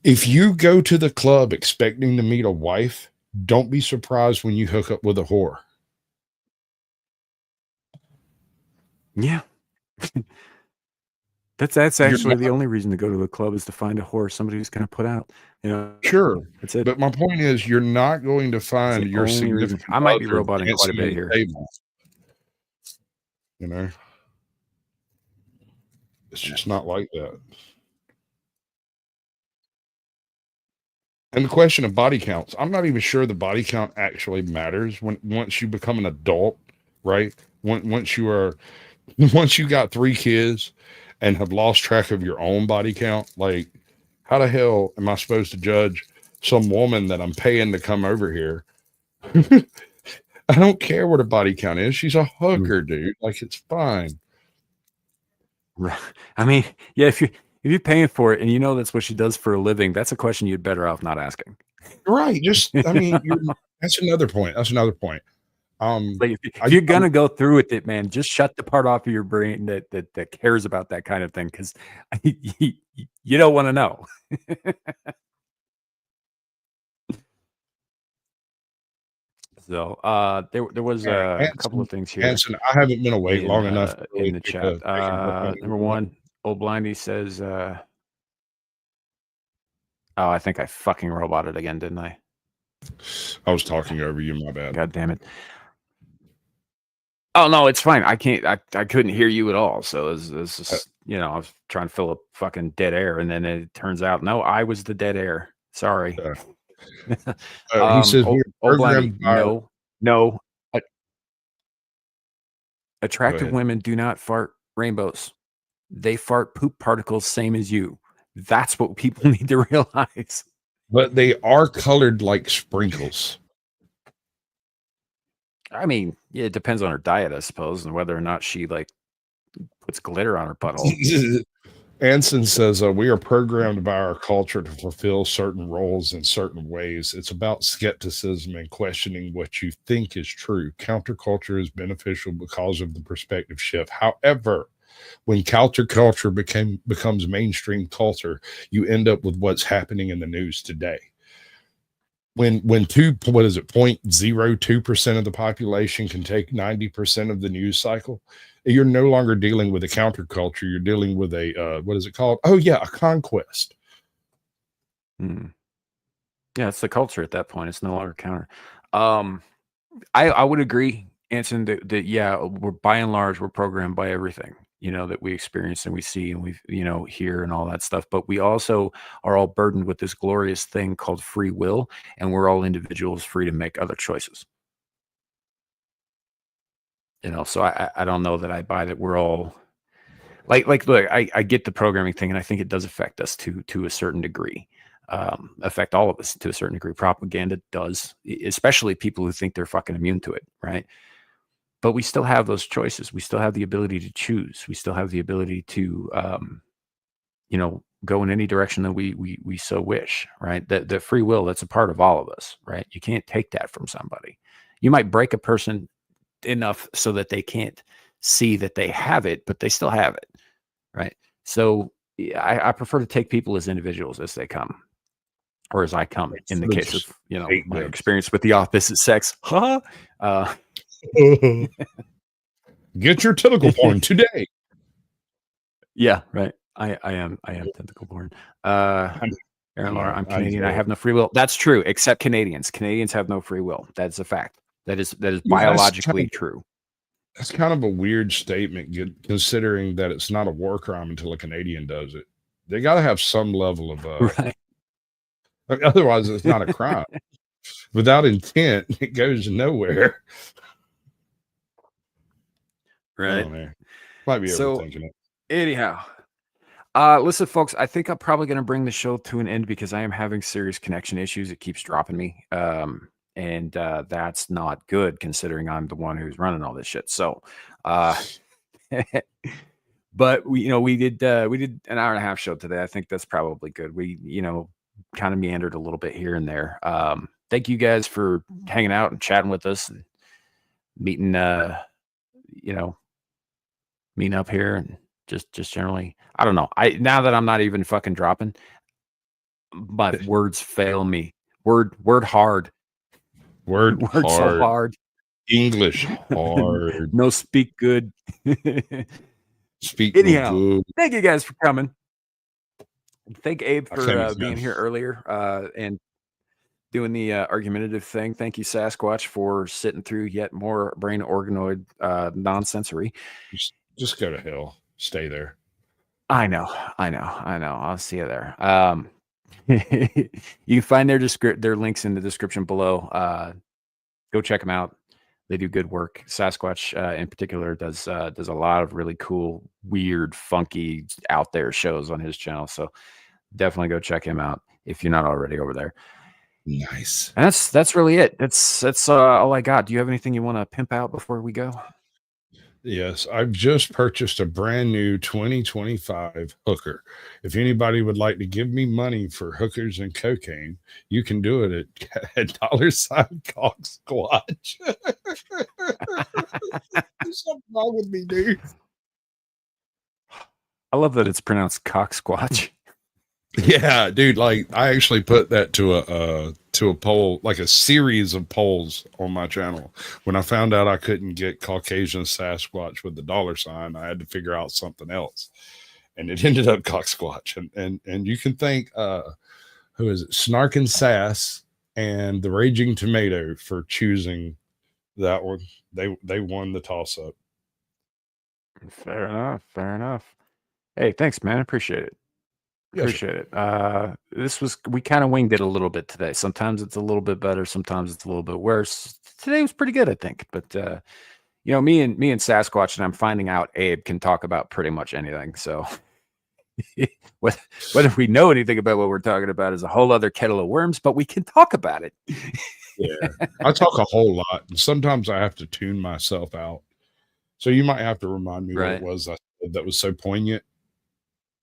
If you go to the club expecting to meet a wife, don't be surprised when you hook up with a whore. Yeah. That's actually the only reason to go to a club, is to find a whore, somebody who's going to put out. Sure. That's it. But my point is, you're not going to find your significant I might be roboting quite a bit here. It's just not like that. And the question of body counts, I'm not even sure the body count actually matters once you become an adult, right? Once you are, once you got 3 kids and have lost track of your own body count, like how the hell am I supposed to judge some woman that I'm paying to come over here? I don't care what her body count is. She's a hooker, dude. Like, it's fine. I mean, yeah, if you're paying for it and you know that's what she does for a living, that's a question you'd better off not asking. Right. Just, I mean, that's another point. That's another point. Like if you're gonna go through with it, man, just shut the part off of your brain that cares about that kind of thing, because you don't want to know. So there was a couple of things here. Hanson, I haven't been awake long enough in the chat. Number one, Old Blindy says, "Oh, I think I fucking roboted again, didn't I?" I was talking over you. My bad. God damn it. Oh no, it's fine. I can't. I couldn't hear you at all. So it's just, I was trying to fill up fucking dead air, and then it turns out no, I was the dead air. Sorry. He says we're programmed. No. Attractive women do not fart rainbows. They fart poop particles, same as you. That's what people need to realize. But they are colored like sprinkles. I mean, yeah, it depends on her diet, I suppose, and whether or not she like puts glitter on her butthole. Anson says we are programmed by our culture to fulfill certain roles in certain ways. It's about skepticism and questioning what you think is true. Counterculture is beneficial because of the perspective shift. However, when counterculture becomes mainstream culture, you end up with what's happening in the news today. When 0.02% of the population can take 90% of the news cycle, you're no longer dealing with a counterculture. You're dealing with a what is it called? Oh yeah, a conquest. Yeah, it's the culture at that point. It's no longer counter. I would agree, Anson, that yeah, we're by and large we're programmed by everything, that we experience and we see and we hear and all that stuff. But we also are all burdened with this glorious thing called free will, and we're all individuals free to make other choices. So I don't know that I buy that we're all like look, I get the programming thing, and I think it does affect us to a certain degree. Affect all of us to a certain degree. Propaganda does, especially people who think they're fucking immune to it, right? But we still have those choices. We still have the ability to choose. We still have the ability to, go in any direction that we so wish, right? The free will, that's a part of all of us, right? You can't take that from somebody. You might break a person enough so that they can't see that they have it, but they still have it, right? So I prefer to take people as individuals as they come, or as I come, in the case of my experience with the opposite sex. Get your tentacle porn today. Yeah, right. I am tentacle born. Aaron Laura, I'm Canadian. I have no free will. That's true, except Canadians. Canadians have no free will. That's a fact. That is biologically true. That's kind of a weird statement, considering that it's not a war crime until a Canadian does it. They got to have some level of right. Otherwise, it's not a crime. Without intent, it goes nowhere. Right. Might be overthinking it. Anyhow, listen, folks, I think I'm probably going to bring the show to an end because I am having serious connection issues. It keeps dropping me. And that's not good considering I'm the one who's running all this shit. So, but we did an hour and a half show today. I think that's probably good. We, kind of meandered a little bit here and there. Thank you guys for hanging out and chatting with us and meeting up here and just generally, I don't know. Now that I'm not even fucking dropping, my words fail me. Word hard. Word hard. So hard. English hard. No speak good. Speak anyhow. Good. Thank you guys for coming. Thank Abe for being here earlier and doing the argumentative thing. Thank you, Sasquatch, for sitting through yet more brain organoid nonsensory. Just go to hell. Stay there. I know. I'll see you there. You can find their links in the description below. Go check them out. They do good work. Sasquatch, in particular, does a lot of really cool, weird, funky, out there shows on his channel. So definitely go check him out if you're not already over there. Nice. And that's really it. That's all I got. Do you have anything you want to pimp out before we go? Yes, I've just purchased a brand new 2025 hooker. If anybody would like to give me money for hookers and cocaine, you can do it at $sign cock squatch. There's something wrong with me, dude. I love that it's pronounced cock squatch. Yeah, dude. Like I actually put that to a poll, like a series of polls on my channel. When I found out I couldn't get Caucasian Sasquatch with the $sign, I had to figure out something else, and it ended up cock squatch. And you can thank who is it, Snarkin' Sass and the Raging Tomato for choosing that one. They won the toss up. Fair enough. Hey, thanks, man. Appreciate it. Appreciate it. We kind of winged it a little bit today. Sometimes it's a little bit better, sometimes it's a little bit worse. Today was pretty good, I think. But me and Sasquatch, and I'm finding out Abe can talk about pretty much anything. So whether we know anything about what we're talking about is a whole other kettle of worms, but we can talk about it. Yeah, I talk a whole lot, and sometimes I have to tune myself out. So you might have to remind me what it was I said that was so poignant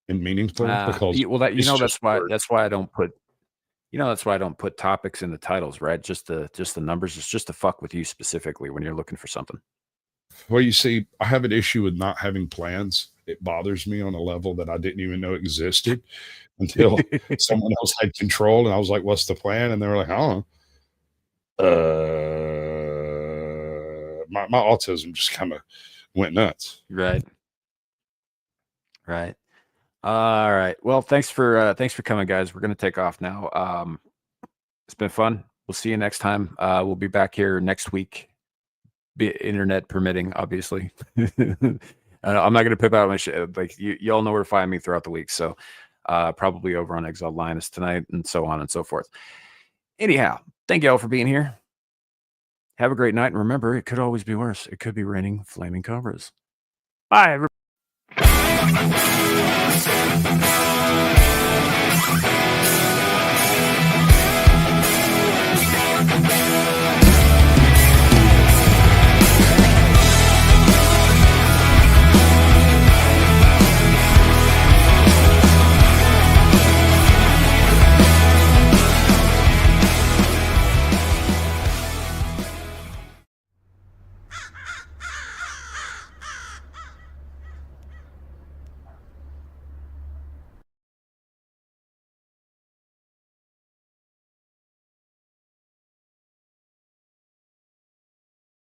and meaningful. Because that's why I don't put topics in the titles, right? Just the numbers. It's just to fuck with you specifically when you're looking for something. Well, you see, I have an issue with not having plans. It bothers me on a level that I didn't even know existed until someone else had control, and I was like, "What's the plan?" And they were like, "I don't know." My autism just kind of went nuts. Right. All right. Well, thanks for coming, guys. We're gonna take off now. It's been fun. We'll see you next time. We'll be back here next week, internet permitting, obviously. I'm not gonna pip out my shit. Like y'all know where to find me throughout the week. So probably over on Exiled Linus tonight, and so on and so forth. Anyhow, thank y'all for being here. Have a great night, and remember, it could always be worse. It could be raining flaming cobras. Bye, everybody.